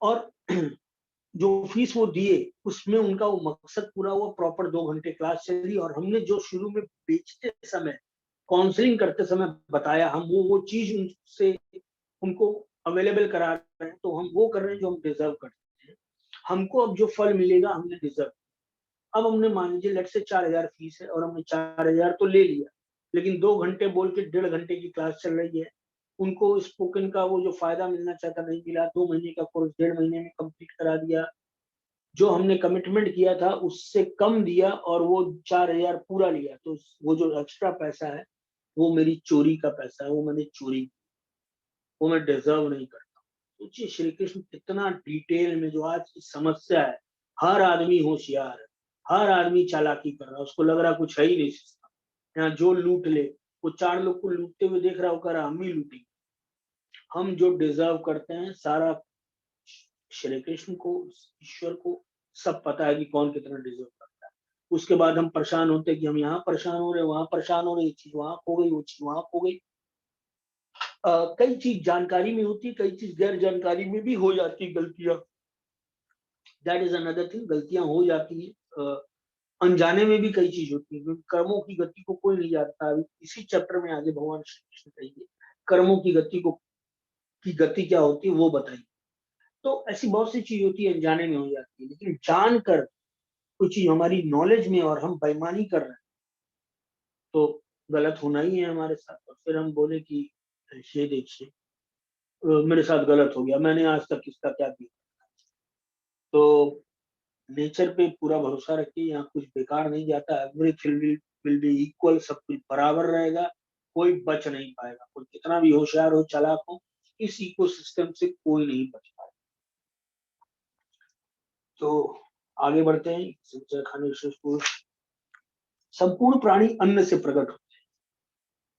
और जो फीस वो दिए उसमें उनका वो मकसद पूरा हुआ, प्रॉपर 2 घंटे क्लास चली, और हमने जो शुरू में बेचते समय, काउंसलिंग करते समय बताया, हम वो चीज उनसे उनको अवेलेबल करा रहे हैं, तो हम वो कर रहे हैं जो हम डिजर्व करते हैं। हमको अब जो फल मिलेगा हमने डिजर्व। अब हमने मान लीजिए लेट से 4000 फीस है और हमने 4000 तो ले लिया, लेकिन 2 घंटे बोल के 1.5 घंटे की क्लास चल रही है, उनको स्पोकन का वो जो फायदा मिलना चाहता नहीं मिला। 2 महीने का कोर्स 1.5 महीने में कंप्लीट करा दिया, जो हमने कमिटमेंट किया था उससे कम दिया और वो 4000 पूरा लिया। तो वो जो एक्स्ट्रा पैसा है वो मेरी चोरी का पैसा है, वो मैंने चोरी, वो मैं डिजर्व नहीं करता। सोचिए श्री कृष्ण कितना डिटेल में, जो आज की समस्या है, हर आदमी होशियार है, हर आदमी चालाकी कर रहा है, उसको लग रहा कुछ है ही नहीं सिस्टम, यहाँ जो लूट ले, वो 4 लोग को लूटते हुए देख रहा होगा, हम ही लूटेंगे। हम जो डिजर्व करते हैं सारा श्री कृष्ण को, ईश्वर को सब पता है कि कौन कितना डिजर्व करता है। उसके बाद हम परेशान होते हैं कि हम यहाँ परेशान हो रहे, वहां परेशान हो रहे, ये चीज वहां खो गई, वो चीज वहां खो गई। कई चीज जानकारी में होती है, कई चीज गैर जानकारी में भी हो जाती है गलतियां। दैट इज अनदर थिंग, गलतियां हो जाती है। अनजाने में भी कई चीज होती है, क्योंकि कर्मों की गति को कोई नहीं जानता। अभी इसी चैप्टर में आगे भगवान श्री कृष्ण कहेंगे कर्मों की गति क्या होती है वो बताइए। तो ऐसी बहुत सी चीज होती है अनजाने में हो जाती है, लेकिन जानकर कुछ चीज हमारी नॉलेज में और हम बेईमानी कर रहे हैं तो गलत होना ही है हमारे साथ। और फिर हम बोले कि ये देखिए मेरे साथ गलत हो गया, मैंने आज तक इसका क्या किया। तो नेचर पे पूरा भरोसा रखिए, यहाँ कुछ बेकार नहीं जाता। एवरीथिंग विल बी इक्वल, सब कुछ बराबर रहेगा, कोई बच नहीं पाएगा। कोई कितना भी होशियार हो, चालाक हो, इस इकोसिस्टम से कोई नहीं बच पाएगा। तो आगे बढ़ते हैं। संपूर्ण प्राणी अन्न से प्रकट होते हैं।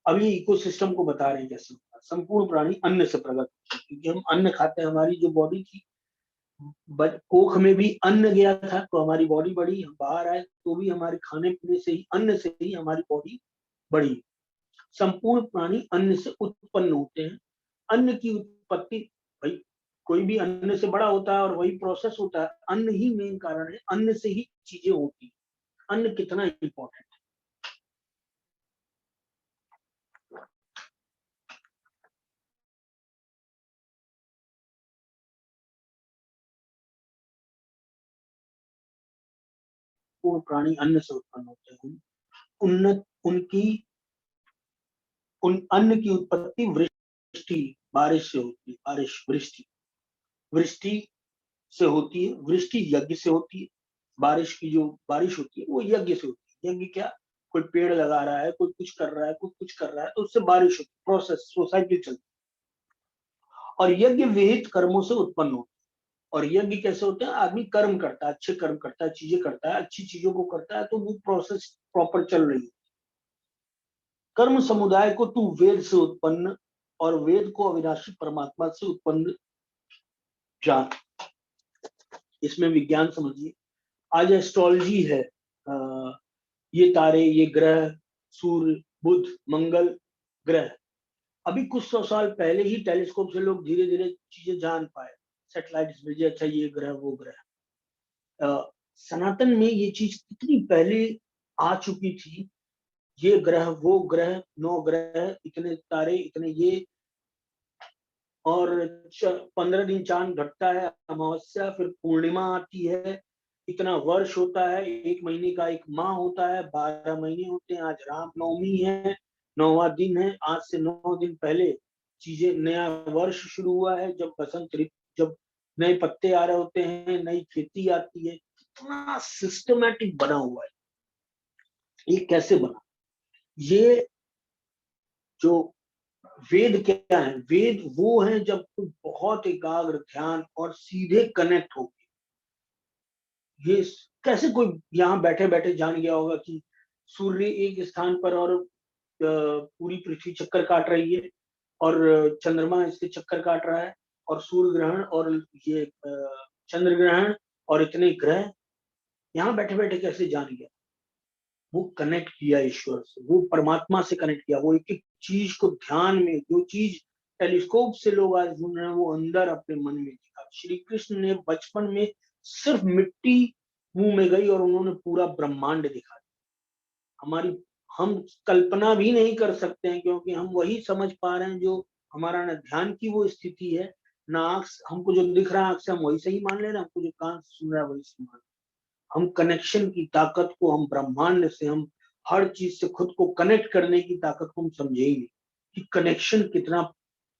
अब ये इकोसिस्टम को बता रहे हैं कैसे होता है। संपूर्ण प्राणी अन्न से प्रकट होते हैं, क्योंकि हम अन्न खाते हैं। हमारी जो बॉडी थी, कोख में भी अन्न गया था तो हमारी बॉडी बढ़ी, हम बाहर आए तो भी हमारे खाने पीने से ही, अन्न से ही हमारी बॉडी बढ़ी। संपूर्ण प्राणी अन्न से उत्पन्न होते हैं। अन्न की उत्पत्ति, भाई कोई भी अन्न से बड़ा होता है और वही प्रोसेस होता है। अन्न ही मेन कारण है, अन्न से ही चीजें होती है। अन्न कितना इंपॉर्टेंट है। वो प्राणी अन्न से उत्पन्न होते हैं। उन्नत उनकी उन अन्न की उत्पत्ति वृष्टि, बारिश से होती है। बारिश, वृष्टि, वृष्टि से होती है। वृष्टि यज्ञ से होती है। बारिश की जो बारिश होती है वो यज्ञ से होती है। यज्ञ क्या, कोई पेड़ लगा रहा है, कोई कुछ कर रहा है, कोई कुछ कर रहा है, तो उससे बारिश होती है। प्रोसेस, सोसाइटी चलती है। और यज्ञ विहित कर्मों से उत्पन्न होती है। और यज्ञ कैसे होते हैं, आदमी कर्म करता है, अच्छे कर्म करता है, चीजें करता है, अच्छी चीजों को करता है, तो वो प्रोसेस प्रॉपर चल रही है। कर्म समुदाय को तू वेद से उत्पन्न और वेद को अविनाशी परमात्मा से उत्पन्न जान। इसमें विज्ञान समझिए। आज एस्ट्रोलॉजी है, ये तारे, ये ग्रह, सूर्य, बुध, मंगल ग्रह। अभी कुछ 100 साल पहले ही टेलीस्कोप से लोग धीरे धीरे चीजें जान पाए, सैटेलाइट भेजे, अच्छा ये ग्रह वो ग्रह। सनातन में ये चीज कितनी पहले आ चुकी थी। ये ग्रह वो ग्रह, 9 ग्रह, इतने तारे, इतने ये, और 15 दिन चांद घटता है, अमावस्या, फिर पूर्णिमा आती है, इतना वर्ष होता है, 1 महीने का 1 माह होता है, 12 महीने होते हैं। आज रामनवमी है, 9वां दिन है। आज से 9 दिन पहले चीजें, नया वर्ष शुरू हुआ है, जब बसंत ऋतु, जब नए पत्ते आ रहे होते हैं, नई खेती आती है। कितना सिस्टमैटिक बना हुआ है। ये कैसे बना, ये जो वेद क्या है, वेद वो है जब तुम बहुत एकाग्र ध्यान और सीधे कनेक्ट हो। ये कैसे कोई यहाँ बैठे बैठे जान गया होगा कि सूर्य एक स्थान पर और पूरी पृथ्वी चक्कर काट रही है, और चंद्रमा इसके चक्कर काट रहा है, और सूर्य ग्रहण और ये चंद्र ग्रहण और इतने ग्रह, यहाँ बैठे बैठे कैसे जान गया। वो कनेक्ट किया ईश्वर से, वो परमात्मा से कनेक्ट किया। वो एक एक चीज को ध्यान में, जो चीज टेलीस्कोप से लोग आज ढूंढ रहे हैं, वो अंदर अपने मन में दिखा। श्री कृष्ण ने बचपन में सिर्फ मिट्टी मुंह में गई और उन्होंने पूरा ब्रह्मांड दिखा दिया। हमारी, हम कल्पना भी नहीं कर सकते हैं, क्योंकि हम वही समझ पा रहे हैं जो हमारा न ध्यान की वो स्थिति है, ना आँख हमको जो दिख रहा है आँख से हम वही सही मान ले रहे हैं, हमको जो कान से सुन रहा है वही सही मान रहे हैं। हम कनेक्शन की ताकत को, हम ब्रह्मांड से, हम हर चीज से खुद को कनेक्ट करने की ताकत को हम समझे ही नहीं कि कनेक्शन कितना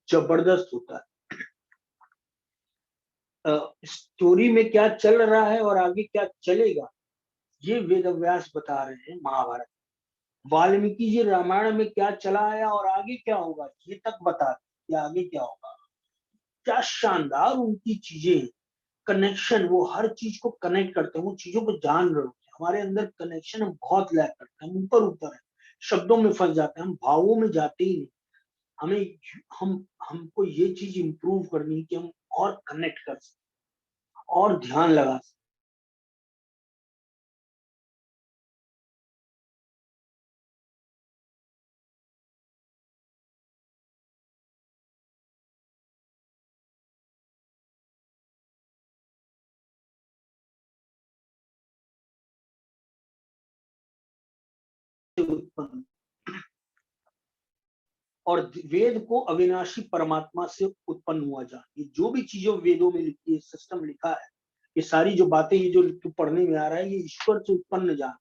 जबरदस्त होता है। स्टोरी में क्या चल रहा है और आगे क्या चलेगा, ये वेद व्यास बता रहे हैं महाभारत। वाल्मीकि जी रामायण में क्या चला आया और आगे क्या होगा ये तक बता रहे हैं कि आगे क्या होगा। क्या शानदार उनकी चीजें हैं। कनेक्शन, वो हर चीज को कनेक्ट करते हैं, वो चीजों को जान रहे होते हैं। हमारे अंदर कनेक्शन हम बहुत लैक करते हैं, हम ऊपर ऊपर है, शब्दों में फंस जाते हैं, हम भावों में जाते ही नहीं। हमें हमको ये चीज इंप्रूव करनी है कि हम और कनेक्ट कर सकें और ध्यान लगा सकें। उत्पन्न और वेद को अविनाशी परमात्मा से उत्पन्न हुआ जान। ये जो भी चीजें वेदों में लिखी है, सिस्टम लिखा है, ये सारी जो बातें, ये जो पढ़ने में आ रहा है, ये ईश्वर से उत्पन्न जान।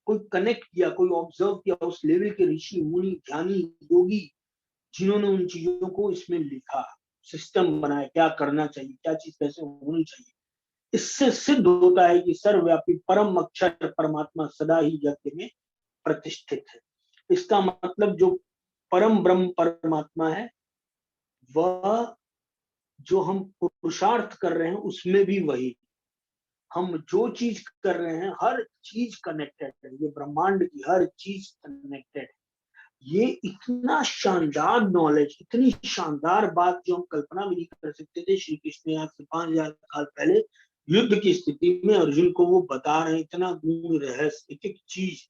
कोई कनेक्ट किया, कोई ऑब्जर्व किया, उस लेवल के ऋषि मुनि ज्ञानी योगी जिन्होंने उन चीजों को इसमें लिखा, सिस्टम बनाया, क्या करना चाहिए, क्या चीज कैसे होनी चाहिए। इससे सिद्ध होता है कि सर्वव्यापी परम अक्षर परमात्मा सदा ही यज्ञ में प्रतिष्ठित है। इसका मतलब जो परम ब्रह्म परमात्मा है, वह जो हम पुरुषार्थ कर रहे हैं उसमें भी वही, हम जो चीज कर रहे हैं हर चीज कनेक्टेड है। ये ब्रह्मांड की हर चीज कनेक्टेड है। ये इतना शानदार नॉलेज, इतनी शानदार बात जो हम कल्पना भी नहीं कर सकते थे। श्री कृष्ण आज से 5000 साल पहले युद्ध की स्थिति में अर्जुन को वो बता रहे हैं, इतना गूढ़ रहस्य, एक एक चीज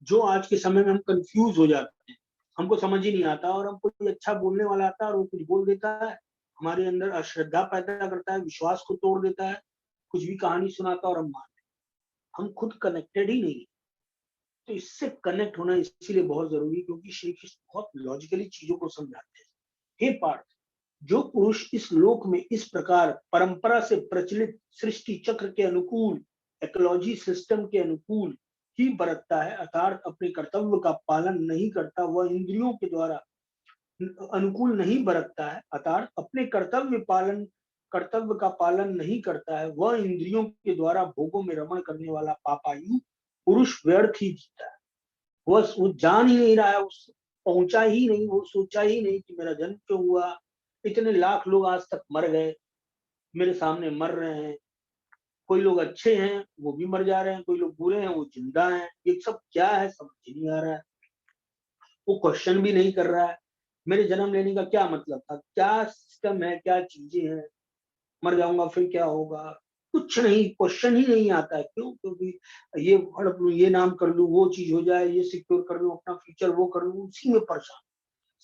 जो आज के समय में हम कंफ्यूज हो जाते हैं, हमको समझ ही नहीं आता। और हमको कोई अच्छा बोलने वाला आता है और वो कुछ बोल देता है, हमारे अंदर अश्रद्धा पैदा करता है, विश्वास को तोड़ देता है, कुछ भी कहानी सुनाता है और हम मान, हम खुद कनेक्टेड ही नहीं। तो इससे कनेक्ट होना इसीलिए बहुत जरूरी है, क्योंकि श्री कृष्ण बहुत लॉजिकली चीजों को समझाते हैं। हे पार्थ, जो पुरुष इस लोक में इस प्रकार परंपरा से प्रचलित सृष्टि चक्र के अनुकूल, इकोलॉजी सिस्टम के अनुकूल ही बरतता है, अर्थात अपने कर्तव्य का पालन नहीं करता, वह इंद्रियों के द्वारा अनुकूल नहीं बरतता है, अर्थात अपने कर्तव्य का पालन नहीं करता है, वह इंद्रियों के द्वारा भोगों में रमण करने वाला पापायु पुरुष व्यर्थ ही जीता है। वो जान ही नहीं रहा है, उस पहुंचा ही नहीं, वो सोचा ही नहीं कि मेरा जन्म क्यों हुआ, इतने लाख लोग आज तक मर गए, मेरे सामने मर रहे हैं, कोई लोग अच्छे हैं वो भी मर जा रहे हैं, कोई लोग बुरे हैं वो जिंदा हैं, ये सब क्या है समझ ही नहीं आ रहा है। वो क्वेश्चन भी नहीं कर रहा है, मेरे जन्म लेने का क्या मतलब था, क्या सिस्टम है, क्या चीजें हैं, मर जाऊंगा फिर क्या होगा, कुछ नहीं, क्वेश्चन ही नहीं आता है। क्यों? क्योंकि ये हड़प लूं, ये नाम कर लूं, वो चीज हो जाए, ये सिक्योर कर लूं, अपना फ्यूचर वो कर लूं, उसी में परेशान।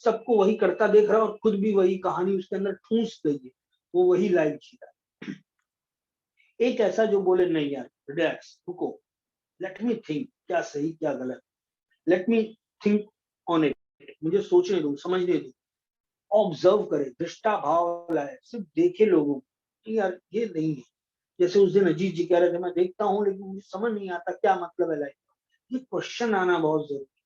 सबको वही करता देख रहा है और खुद भी वही कहानी उसके अंदर ठूंस गई है, वो वही लाइफ जी रहा है। एक ऐसा जो बोले नहीं यार रिलैक्स, रुको, लेट मी थिंक, क्या सही क्या गलत, let me think on it, मुझे सोचने दो, समझने दो, ऑब्जर्व करे, दृष्टा भाव लाए, सिर्फ देखे लोगों को, यार ये नहीं है। जैसे उस दिन अजीत जी कह रहे थे, मैं देखता हूँ लेकिन मुझे समझ नहीं आता क्या मतलब है लाइफ का। ये क्वेश्चन आना बहुत जरूरी है।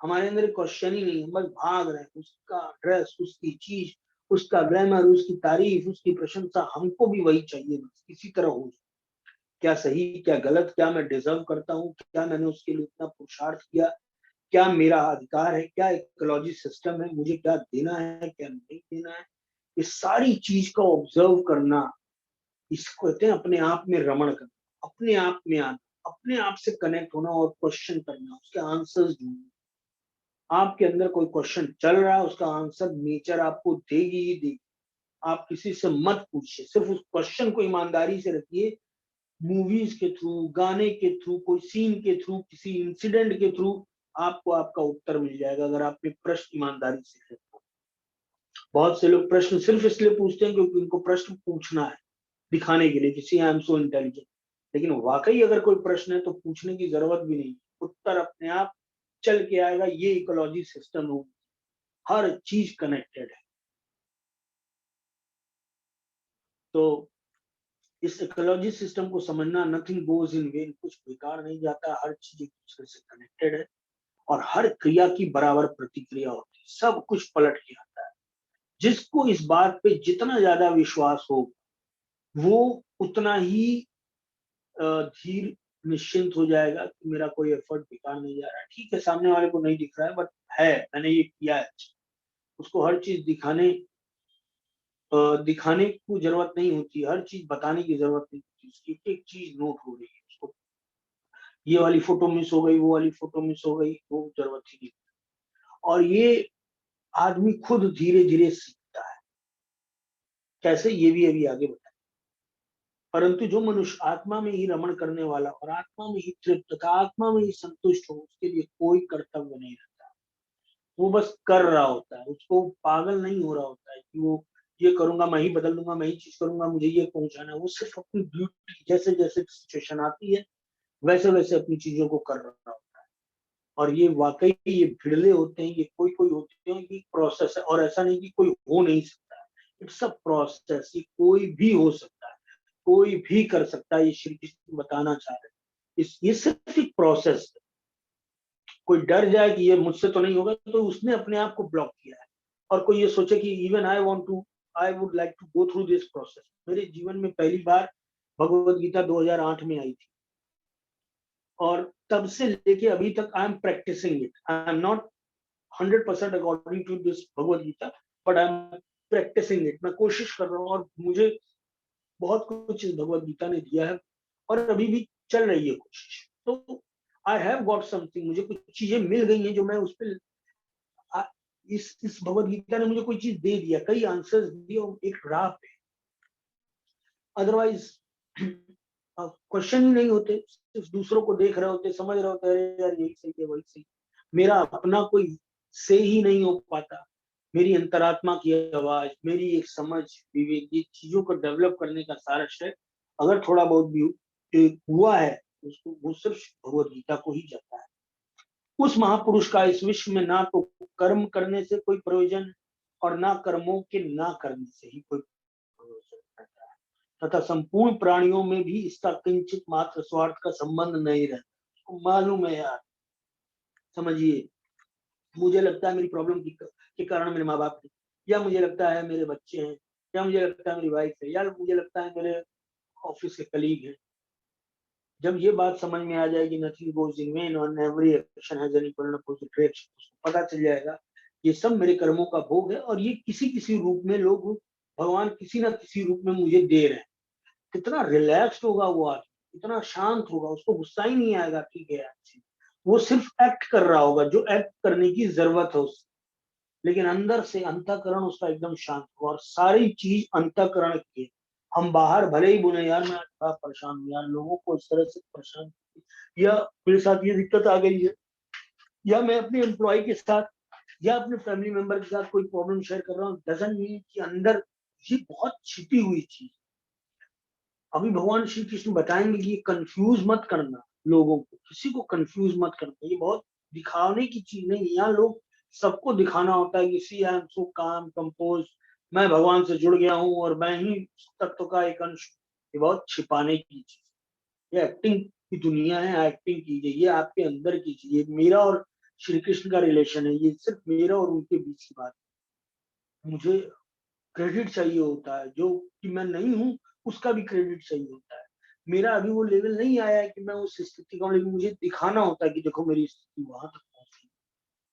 हमारे अंदर एक क्वेश्चन ही नहीं है, हम बस भाग रहे हैं, उसका ड्रेस, उसकी चीज, उसका ग्लैमर, उसकी तारीफ, उसकी प्रशंसा, हमको भी वही चाहिए, बस किसी तरह हो जाए। क्या सही क्या गलत, क्या मैं डिजर्व करता हूँ, क्या मैंने उसके लिए इतना पुरुषार्थ किया, क्या मेरा अधिकार है, क्या इकोलॉजी सिस्टम है, मुझे क्या देना है क्या नहीं देना है, ये सारी चीज का ऑब्जर्व करना, इसको कहते हैं अपने आप में रमण करना, अपने आप में आना, अपने आप से कनेक्ट होना और क्वेश्चन करना, उसके आंसर्स ढूंढना। आपके अंदर कोई क्वेश्चन चल रहा है, उसका आंसर नेचर आपको देगी ही देगी। आप किसी से मत पूछिए, सिर्फ उस क्वेश्चन को ईमानदारी से रखिए। मूवीज के थ्रू, गाने के थ्रू, कोई सीन के थ्रू, किसी इंसिडेंट के थ्रू आपको आपका उत्तर मिल जाएगा, अगर आप में प्रश्न ईमानदारी से है। बहुत से लोग प्रश्न सिर्फ इसलिए पूछते हैं क्योंकि उनको प्रश्न पूछना है, दिखाने के लिए कि सी आई एम सो इंटेलिजेंट। लेकिन वाकई अगर कोई प्रश्न है तो पूछने की जरूरत भी नहीं, उत्तर अपने आप चल के आएगा। ये इकोलॉजी सिस्टम हो, हर चीज कनेक्टेड है। तो इस इकोलॉजी सिस्टम को समझना, नथिंग गोज इन वेन, कुछ बेकार नहीं जाता, हर चीज एक दूसरे से कनेक्टेड है और हर क्रिया की बराबर प्रतिक्रिया होती है, सब कुछ पलट के आता है। जिसको इस बात पे जितना ज्यादा विश्वास हो वो उतना ही धीर निश्चिंत हो जाएगा कि मेरा कोई एफर्ट बेकार नहीं जा रहा है। ठीक है, सामने वाले को नहीं दिख रहा है, बट है, मैंने ये किया है। उसको हर चीज दिखाने की जरूरत नहीं होती, हर चीज बताने की जरूरत नहीं होती, उसकी एक चीज नोट हो रही है, उसको ये वाली फोटो मिस हो गई, वो वाली फोटो मिस हो गई, वो जरूरत ही नहीं। और ये आदमी खुद धीरे धीरे सीखता है। कैसे, ये भी अभी आगे बताए। परंतु जो मनुष्य आत्मा में ही रमण करने वाला और आत्मा में ही तृप्त तथा आत्मा में ही संतुष्ट हो, उसके लिए कोई कर्तव्य नहीं रहता। वो बस कर रहा होता है, उसको पागल नहीं हो रहा होता है कि वो ये करूंगा, मैं ही बदल दूंगा, मैं ही चीज करूंगा, मुझे ये पहुंचाना है। वो सिर्फ अपनी ड्यूटी, जैसे जैसे सिचुएशन आती है वैसे वैसे अपनी चीजों को कर रहा होता है। और ये वाकई ये भिड़ले होते हैं, ये कोई कोई होते हैं, ये प्रोसेस है। और ऐसा नहीं कि कोई हो नहीं सकता है, इट्स अ प्रोसेस। ये कोई भी हो सकता है, कोई भी कर सकता है, ये श्री कृष्ण बताना चाह रहे हैं। ये सिर्फ एक प्रोसेस है। कोई डर जाए कि ये मुझसे तो नहीं होगा, तो उसने अपने आप को ब्लॉक किया है। और कोई ये सोचे कि even I would like to go through this process. मेरे जीवन में पहली बार भगवत गीता 2008 में आई थी और तब से लेके अभी तक I am practising it. I am not 100% according to this Bhagwat Gita, but I am practising it. मैं कोशिश कर रहा हूँ और मुझे बहुत कुछ इस भगवत गीता ने दिया है और अभी भी चल रही है कोशिश। तो आई हैव गॉट समथिंग, मुझे कुछ चीजें मिल गई हैं जो मैं उस पर इस भगवत गीता ने मुझे कोई चीज दे दिया, कई आंसर्स दिए एक राह पे। अदरवाइज क्वेश्चन ही नहीं होते, सिर्फ दूसरों को देख रहे होते, समझ रहे होते, अरे यार यही सही है, वही सही। मेरा अपना कोई से ही नहीं हो पाता। मेरी अंतरात्मा की आवाज, मेरी एक समझ, विवेक, ये चीजों को डेवलप करने का सारा श्रेय अगर थोड़ा बहुत भी हुआ है उसको, वो सिर्फ भगवत गीता को ही जाता है। उस महापुरुष का इस विश्व में ना तो कर्म करने से कोई प्रयोजन और ना कर्मों के ना करने से ही कोई प्रयोजन रहता है, तथा संपूर्ण प्राणियों में भी इसका किंचित मात्र स्वार्थ का संबंध नहीं रहता। तो मालूम है यार, समझिए, मुझे लगता है मेरी प्रॉब्लम के कारण मेरे माँ बाप हैं, या मुझे लगता है मेरे बच्चे हैं, या मुझे लगता है मेरी वाइफ है, या मुझे लगता है मेरे ऑफिस के कलीग हैं। जब ये बात समझ में आ जाएगी, नथिंग गोज इन वेन और every action has an equal opposite reaction, पता चल जाएगा ये सब मेरे कर्मों का भोग है और ये किसी किसी रूप में लोग, भगवान किसी ना किसी रूप में मुझे दे रहे हैं। कितना रिलैक्स्ड होगा वो आदमी, इतना शांत होगा, उसको गुस्सा ही नहीं आएगा। ठीक है यार, वो सिर्फ एक्ट कर रहा होगा जो एक्ट करने की जरूरत है उससे, लेकिन अंदर से अंतःकरण उसका एकदम शांत होगा और सारी चीज अंतःकरण की। हम बाहर भले ही बोले यार मैं थोड़ा परेशान हूँ यार, लोगों को इस तरह से परेशान, या मेरे साथ ये दिक्कत आ गई है, या मैं अपने एम्प्लॉय के साथ या अपने फैमिली मेंबर के साथ कोई प्रॉब्लम शेयर कर रहा हूँ, डजंट मीन कि अंदर ये बहुत छिपी हुई चीज। अभी भगवान श्री कृष्ण बताएंगे कि कंफ्यूज मत करना लोगों को, किसी को कंफ्यूज मत करना। ये बहुत दिखाने की चीज नहीं है। यहाँ लोग सबको दिखाना होता है कि सी आई एम सो काम कंपोज, मैं भगवान से जुड़ गया हूँ और मैं ही तत्व का एक अंश। ये बहुत छिपाने की चीज, ये एक्टिंग की दुनिया है। एक्टिंग कीजिए, ये आपके अंदर की चीज है। मेरा और श्री कृष्ण का रिलेशन है, ये सिर्फ मेरा और उनके बीच की बात है। मुझे क्रेडिट चाहिए होता है, जो कि मैं नहीं हूँ उसका भी क्रेडिट चाहिए होता है। मेरा अभी वो लेवल नहीं आया है कि मैं उस स्थिति का हूँ, लेकिन मुझे दिखाना होता है कि देखो मेरी स्थिति वहां तक पहुंची,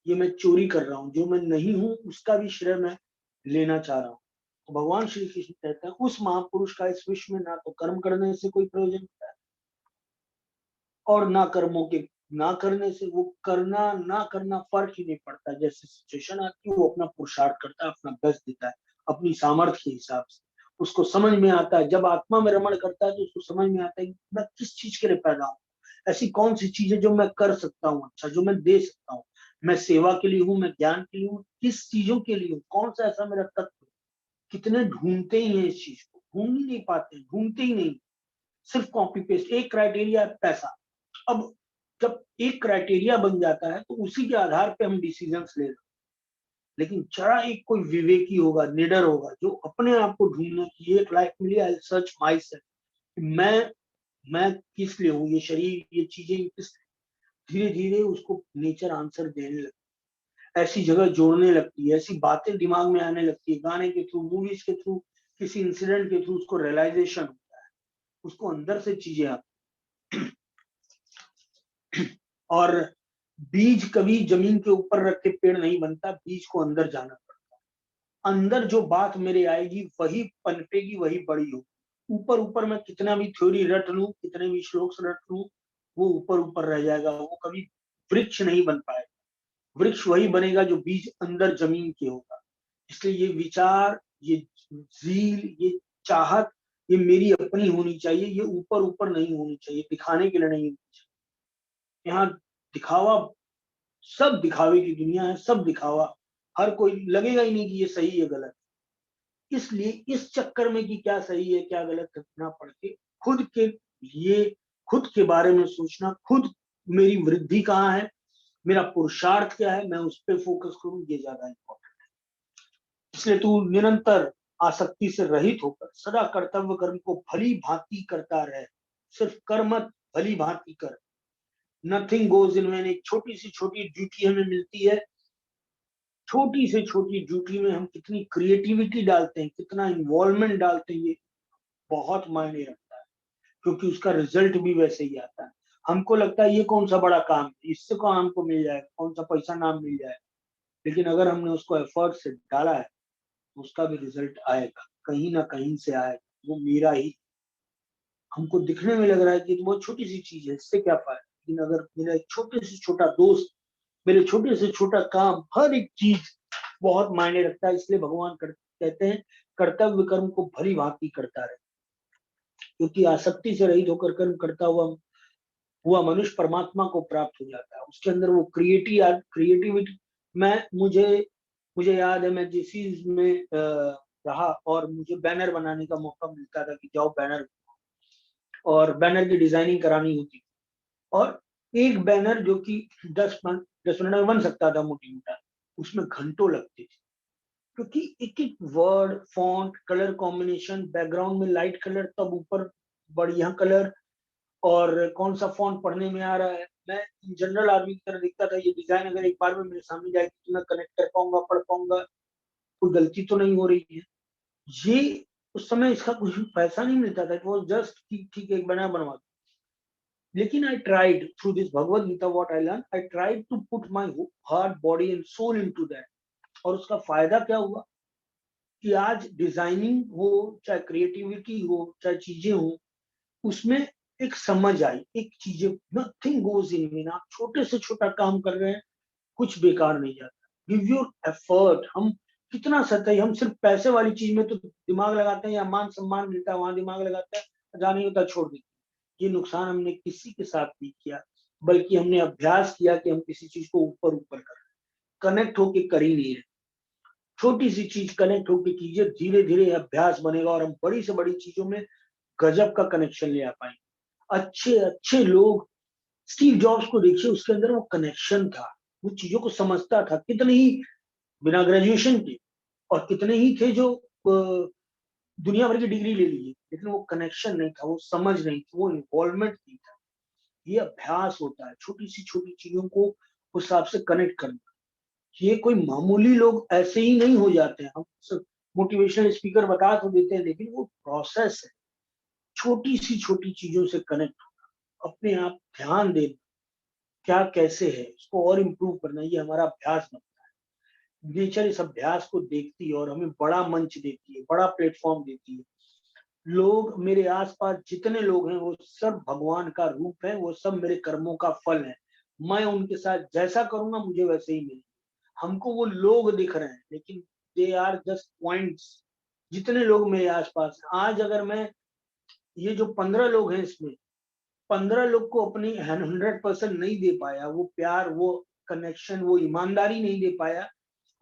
ये मैं चोरी कर रहा हूँ, जो मैं नहीं हूँ उसका भी श्रेय मैं लेना चाह रहा हूँ। तो भगवान श्री कृष्ण कहते हैं उस महापुरुष का इस विश्व में ना तो कर्म करने से कोई प्रयोजन होता है और ना कर्मों के ना करने से। वो करना ना करना फर्क ही नहीं पड़ता, जैसे सिचुएशन आती है वो अपना पुरुषार्थ करता है, अपना बेस्ट देता है अपनी सामर्थ्य के हिसाब से। उसको समझ में आता है, जब आत्मा में रमण करता है तो उसको समझ में आता है कि मैं किस चीज के लिए पैदा हूँ, ऐसी कौन सी चीज है जो मैं कर सकता हूँ, अच्छा जो मैं दे सकता हूँ। मैं सेवा के लिए हूँ, मैं ज्ञान के लिए हूँ, किस चीजों के लिए हूँ, कौन सा ऐसा मेरा तत्व। कितने ढूंढते ही हैं इस चीज को, ढूंढ ही नहीं पाते, ढूंढते ही नहीं, सिर्फ कॉपी पेस्ट। एक क्राइटेरिया है पैसा। अब जब एक क्राइटेरिया बन जाता है तो उसी के आधार पे हम डिसीजंस ले रहे हैं। लेकिन जरा एक कोई विवेकी होगा, निडर होगा, जो अपने आप को ढूंढने की एक लाइफ मिली, आई सर्च माई सेल्फ, मैं किस लिए हूँ, ये शरीर, ये चीजें किस, धीरे धीरे उसको नेचर आंसर देने लगती है, ऐसी जगह जोड़ने लगती है, ऐसी बातें दिमाग में आने लगती है, गाने के थ्रू, मूवीज के थ्रू, किसी इंसिडेंट के थ्रू उसको रियलाइजेशन होता है, उसको अंदर से चीजें आती। और बीज कभी जमीन के ऊपर रख के पेड़ नहीं बनता, बीज को अंदर जाना पड़ता है। अंदर जो बात मेरे आएगी वही पनपेगी, वही बड़ी होगी। ऊपर ऊपर मैं कितना भी थ्योरी रट लूं, कितने भी श्लोक रट लूं, वो ऊपर ऊपर रह जाएगा, वो कभी वृक्ष नहीं बन पाएगा। वृक्ष वही बनेगा जो बीज अंदर जमीन के होगा। इसलिए ये विचार, ये जील, ये चाहत, ये मेरी अपनी होनी चाहिए, ये ऊपर ऊपर नहीं होनी चाहिए, दिखाने के लिए नहीं होनी चाहिए। यहाँ दिखावा, सब दिखावे की दुनिया है, सब दिखावा, हर कोई लगेगा ही नहीं कि ये सही है गलत। इसलिए इस चक्कर में कि क्या सही है क्या गलत ना पड़ के खुद के लिए, खुद के बारे में सोचना, खुद मेरी वृद्धि कहाँ है, मेरा पुरुषार्थ क्या है, मैं उस पर फोकस करूं, ये ज्यादा इंपॉर्टेंट है। इसलिए तू निरंतर आसक्ति से रहित होकर सदा कर्तव्य कर्म को भली भांति करता रहे, सिर्फ कर्म मत, भली भांति कर। Nothing goes in when. एक छोटी सी छोटी ड्यूटी हमें मिलती है, छोटी से छोटी ड्यूटी में हम कितनी क्रिएटिविटी डालते हैं, कितना इन्वॉल्वमेंट डालते हैं, ये बहुत मायने रखता है, क्योंकि उसका रिजल्ट भी वैसे ही आता है। हमको लगता है ये कौन सा बड़ा काम है, इससे कौन हमको मिल जाएगा, कौन सा पैसा नाम मिल जाएगा, लेकिन अगर हमने उसको एफर्ट से डाला है तो उसका भी रिजल्ट आएगा, कहीं ना कहीं से आएगा, वो मेरा ही। हमको दिखने में लग रहा है कि तो बहुत छोटी सी चीज है, इससे क्या फायदा, लेकिन अगर मेरा एक छोटे से छोटा दोस्त, मेरे छोटे से छोटा काम, हर एक चीज बहुत मायने रखता है। इसलिए भगवान कहते हैं कर्तव्य कर्म को भली भांति करता रहे, क्योंकि आसक्ति से रहित होकर कर्म करता हुआ मनुष्य परमात्मा को प्राप्त हो जाता है। उसके अंदर वो क्रिएटिविटी, मुझे याद है, मैं जिस चीज में रहा और मुझे बैनर बनाने का मौका मिलता था कि जाओ बैनर, और बैनर की डिजाइनिंग करानी होती थी, और एक बैनर जो कि 10 मिनट में बन सकता था मोटी मोटा, उसमें घंटों लगते थे, क्योंकि एक एक word, font, colour combination, background में लाइट कलर, तब ऊपर बढ़िया कलर, और कौन सा फॉन्ट पढ़ने में आ रहा है। मैं जनरल आदमी की तरह दिखता था, ये डिजाइन अगर एक बार में मेरे सामने जाएगी तो मैं कनेक्ट कर पाऊंगा, पढ़ पाऊंगा, कोई गलती तो नहीं हो रही है। ये उस समय इसका कुछ भी पैसा नहीं मिलता था, इट वाज जस्ट ठीक एक बना बनवा। लेकिन I tried through this Bhagavad Gita, what I learn, I tried to put my heart, body and soul into that. और उसका फायदा क्या हुआ कि आज डिजाइनिंग हो, चाहे क्रिएटिविटी हो, चाहे चीजें हो, उसमें एक समझ आई, एक चीजें, नथिंग गोज इन मीन। आप छोटे से छोटा काम कर रहे हैं, कुछ बेकार नहीं जाता। Give your effort. हम कितना सतही, हम सिर्फ पैसे वाली चीज में तो दिमाग लगाते हैं, या मान सम्मान मिलता है वहां दिमाग लगाते हैं, जहाँ नहीं होता छोड़ देते। ये नुकसान हमने किसी के साथ नहीं किया, बल्कि हमने अभ्यास किया कि हम किसी चीज को ऊपर ऊपर कर, कनेक्ट होके कर ही नहीं रहे। छोटी सी चीज कनेक्ट होके कीजिए, धीरे धीरे अभ्यास बनेगा, और हम बड़ी से बड़ी चीजों में गजब का कनेक्शन ले आ पाएंगे। अच्छे अच्छे लोग, स्टीव जॉब्स को देखिए, उसके अंदर वो कनेक्शन था, वो चीजों को समझता था। कितने ही बिना ग्रेजुएशन के, और कितने ही थे जो दुनिया भर की डिग्री ले ली, लेकिन वो कनेक्शन नहीं था, वो समझ नहीं थी, वो इन्वॉल्वमेंट नहीं था। ये अभ्यास होता है, छोटी सी छोटी चीजों को उस हिसाब से कनेक्ट करना। ये कोई मामूली लोग ऐसे ही नहीं हो जाते हैं। हम मोटिवेशनल स्पीकर बता तो देते हैं, लेकिन वो प्रोसेस है, छोटी सी छोटी चीजों से कनेक्ट होना, अपने आप ध्यान देना, क्या कैसे है उसको और इम्प्रूव करना, ये हमारा अभ्यास बनता है। नेचर इस अभ्यास को देखती है और हमें बड़ा मंच देती है, बड़ा प्लेटफॉर्म देती है। लोग मेरे आसपास जितने लोग हैं, वो सब भगवान का रूप है, वो सब मेरे कर्मों का फल है। मैं उनके साथ जैसा करूंगा मुझे वैसे ही मिलेगा। हमको वो लोग दिख रहे हैं, लेकिन दे आर जस्ट पॉइंट्स। जितने लोग मेरे आसपास हैं, आज अगर मैं, ये जो 15 लोग हैं, इसमें 15 लोग को अपनी 100% नहीं दे पाया, वो प्यार, वो कनेक्शन, वो ईमानदारी नहीं दे पाया,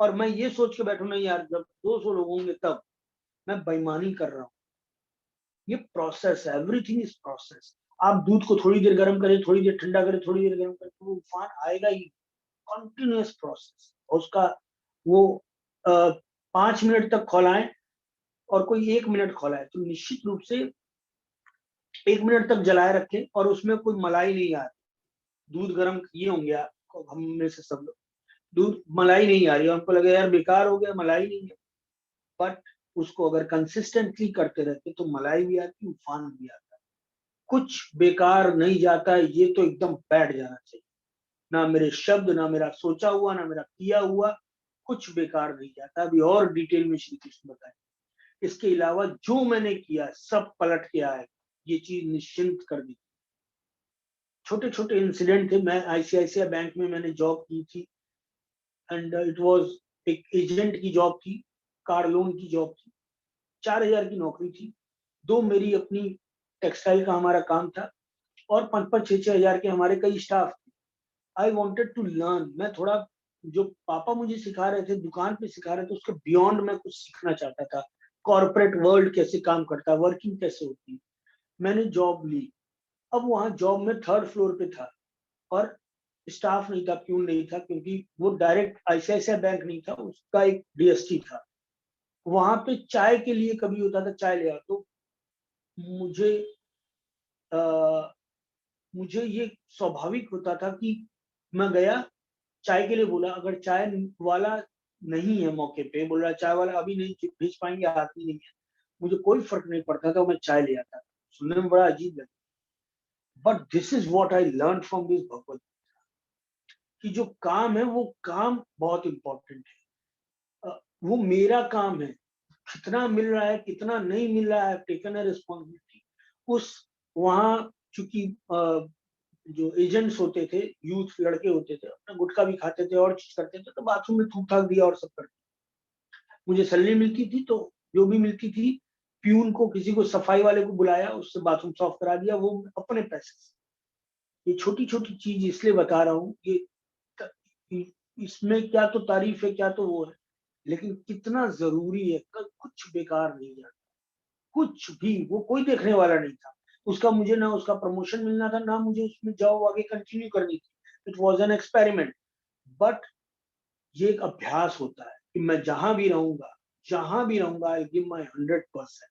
और मैं ये सोच के बैठू नहीं यार जब 200 लोग होंगे तब, मैं बेईमानी कर रहा हूँ। ये प्रोसेस है, एवरीथिंग इज प्रोसेस। आप दूध को थोड़ी देर गर्म करें, थोड़ी देर ठंडा करें, थोड़ी देर गर्म करें, तो वो उफान आएगा ही। कंटिन्यूअस प्रोसेस, और उसका वो 5 मिनट तक खौलाएं और कोई 1 मिनट खौलाए, तो निश्चित रूप से 1 मिनट तक जलाए रखें और उसमें कोई मलाई नहीं आ रही। दूध गर्म किए होंगे आप, हम में से सब लोग, दूध मलाई नहीं आ रही है, हमको लगे यार बेकार हो गया, मलाई नहीं है, बट उसको अगर कंसिस्टेंटली करते रहते तो मलाई भी आती, उफान भी आता है। कुछ बेकार नहीं जाता है, ये तो एकदम बैठ जाना चाहिए। ना मेरे शब्द, ना मेरा सोचा हुआ, ना मेरा किया हुआ, कुछ बेकार नहीं जाता। अभी और डिटेल में श्री कृष्ण बताए। इसके अलावा जो मैंने किया सब पलट के आए, ये चीज निश्चिंत कर दी। छोटे छोटे इंसिडेंट थे। मैं आईसीआईसीआई बैंक में मैंने जॉब की थी, एंड इट वाज एक एजेंट की जॉब थी, कार लोन की जॉब थी, 4000 की नौकरी थी। 2 मेरी अपनी टेक्सटाइल का हमारा काम था और 5-5, 6-6 हजार के हमारे कई स्टाफ थे। I wanted to learn. मैं थोड़ा, जो पापा मुझे सिखा रहे थे, दुकान पे सिखा रहे थे, उसके बियॉन्ड मैं कुछ सीखना चाहता था। कॉर्पोरेट वर्ल्ड कैसे काम करता है, वर्किंग कैसे होती है। मैंने जॉब ली। अब वहां जॉब में 3rd फ्लोर पे था और स्टाफ नहीं था, प्यून नहीं था, क्योंकि वो डायरेक्ट आईसीआईसीआई बैंक नहीं था, उसका एक डीएसटी था। वहां पे चाय के लिए कभी होता था, चाय ले आओ, तो मुझे आ, मुझे ये स्वाभाविक होता था कि मैं गया, चाय के लिए बोला, अगर चाय वाला नहीं है मौके पे, बोल रहा चाय वाला अभी नहीं भेज पाएंगे, आती नहीं है, मुझे कोई फर्क नहीं पड़ता था, मैं चाय ले आता था। सुनने में बड़ा अजीब लगा, but this is what I learn from this Bhagavat, कि जो काम है वो काम बहुत इंपॉर्टेंट है। वो मेरा काम है, कितना मिल रहा है कितना नहीं मिल रहा है, टेकन है रिस्पॉन्सिबिलिटी। उस वहाँ चूंकि जो एजेंट्स होते थे, यूथ लड़के होते थे, अपना गुटखा भी खाते थे और चीज करते थे, तो बाथरूम में थूक थाक दिया और सब करते। मुझे सैलरी मिलती थी तो जो भी मिलती थी, प्यून को, किसी को, सफाई वाले को बुलाया, उससे बाथरूम साफ करा दिया, वो अपने पैसे से। ये छोटी छोटी चीज इसलिए बता रहा हूँ, इसमें क्या तो तारीफ है, क्या तो वो है, लेकिन कितना जरूरी है। कुछ बेकार नहीं जाता, कुछ भी। वो कोई देखने वाला नहीं था उसका, मुझे ना उसका प्रमोशन मिलना था, ना मुझे उसमें जॉब आगे कंटिन्यू करनी थी। It was an experiment. But ये एक अभ्यास होता है कि मैं जहां भी रहूंगा, आई गिव माई 100%।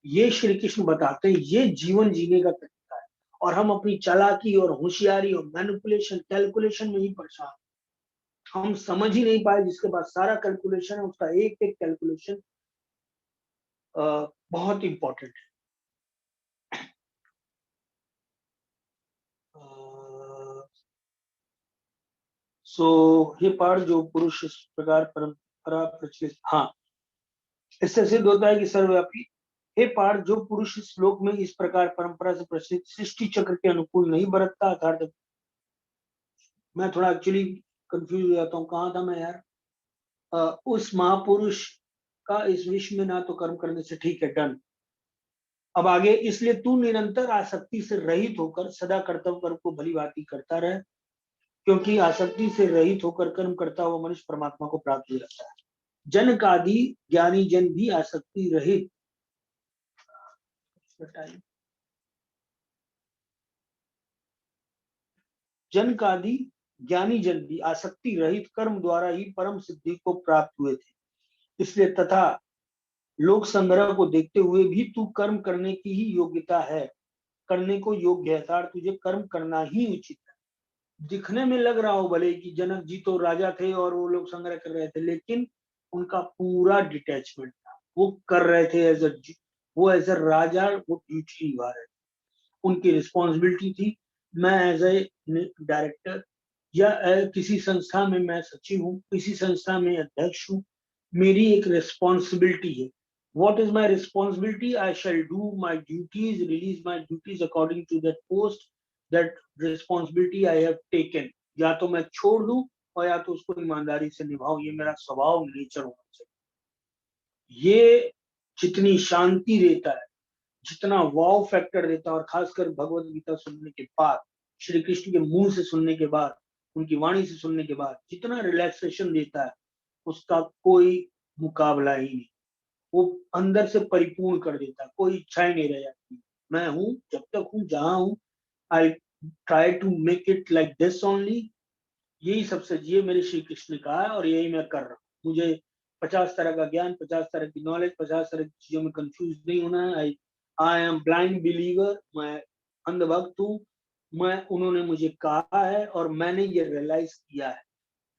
ये श्री कृष्ण बताते हैं, ये जीवन जीने का तरीका है। और हम अपनी चालाकी और होशियारी और मैनिपुलेशन, कैलकुलेशन में ही परेशान। हम समझ ही नहीं पाए, जिसके बाद सारा कैलकुलेशन है, उसका एक एक कैलकुलेशन बहुत इंपॉर्टेंट है। ये पाठ जो पुरुष इस प्रकार परंपरा प्रचलित, हाँ, इससे सिद्ध होता है कि सर्वव्यापी। हे पाठ, जो पुरुष इस श्लोक में इस प्रकार परंपरा से प्रचलित सृष्टि चक्र के अनुकूल नहीं बरतता, अर्थात मैं थोड़ा एक्चुअली कंफ्यूज हो जाता हूँ, कहाँ था मैं यार। उस महापुरुष का इस विश्व में ना तो कर्म करने से, ठीक है, डन। अब आगे, इसलिए तू निरंतर आसक्ति से रहित होकर सदा कर्तव्य कर्म को भली भांति करता रहे, क्योंकि आसक्ति से रहित होकर कर्म करता हुआ मनुष्य परमात्मा को प्राप्त हो जाता है। जनक आदि ज्ञानी जन भी आसक्ति रहित, जनक आदि ज्ञानी जन भी आसक्ति रहित कर्म द्वारा ही परम सिद्धि को प्राप्त हुए थे। इसलिए तथा लोक संग्रह को देखते हुए भी तू कर्म करने की ही योग्यता है, करने को योग्य है, अर्थात तुझे कर्म करना ही उचित है। दिखने में लग रहा हो भले कि जनक जी तो राजा थे और वो लोग संग्रह कर रहे थे, लेकिन उनका पूरा डिटैचमेंट था। वो कर रहे थे एज ए राजा, वो ड्यूटी निभा रहे थे, उनकी रिस्पॉन्सिबिलिटी थी। मैं एज ए डायरेक्टर या किसी संस्था में मैं सचिव हूँ, किसी संस्था में अध्यक्ष हूँ, मेरी एक रिस्पॉन्सिबिलिटी है। What is my responsibility? I shall do my duties, release my duties according to that post, that responsibility I have taken. या तो मैं छोड़ दूं और या तो उसको ईमानदारी से निभाऊं, ये मेरा स्वभाव, नेचर होना चाहिए। ये जितनी शांति देता है, जितना वाव फैक्टर देता है, और खासकर भगवत गीता सुनने के बाद, श्री कृष्ण के मुंह से सुनने के बाद, उनकी वाणी से सुनने के बाद जितना रिलैक्सेशन देता है, उसका कोई मुकाबला ही नहीं। वो अंदर से परिपूर्ण कर देता है, कोई इच्छाएं नहीं रह जाती। मैं हूं, जब तक हूं, जहां हूं, I try to make it like this only. यही सबसे, ये मेरे श्री कृष्ण का है और यही मैं कर रहा हूँ। मुझे 50 तरह का ज्ञान, 50 तरह की नॉलेज, 50 तरह की चीजों में कंफ्यूज नहीं होना है। आई एम ब्लाइंड बिलीवर, मैं अंधभक्त हूँ। उन्होंने मुझे कहा है और मैंने ये रियलाइज किया है,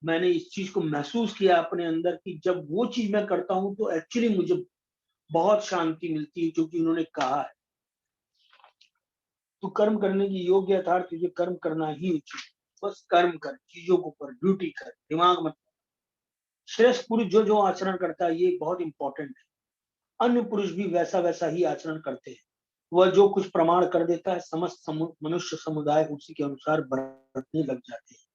मैंने इस चीज को महसूस किया अपने अंदर कि जब वो चीज मैं करता हूँ तो एक्चुअली मुझे बहुत शांति मिलती है, क्योंकि उन्होंने कहा है तू कर्म करने की योग्य है, था तुझे कर्म करना ही उचित, बस कर्म कर, चीजों को कर, ड्यूटी कर, दिमाग मत। श्रेष्ठ पुरुष जो जो आचरण करता है, ये बहुत इंपॉर्टेंट है। अन्य पुरुष भी वैसा वैसा ही आचरण करते हैं। वह जो कुछ प्रमाण कर देता है, समस्त मनुष्य समुदाय उसी के अनुसार बरतने लग जाते हैं।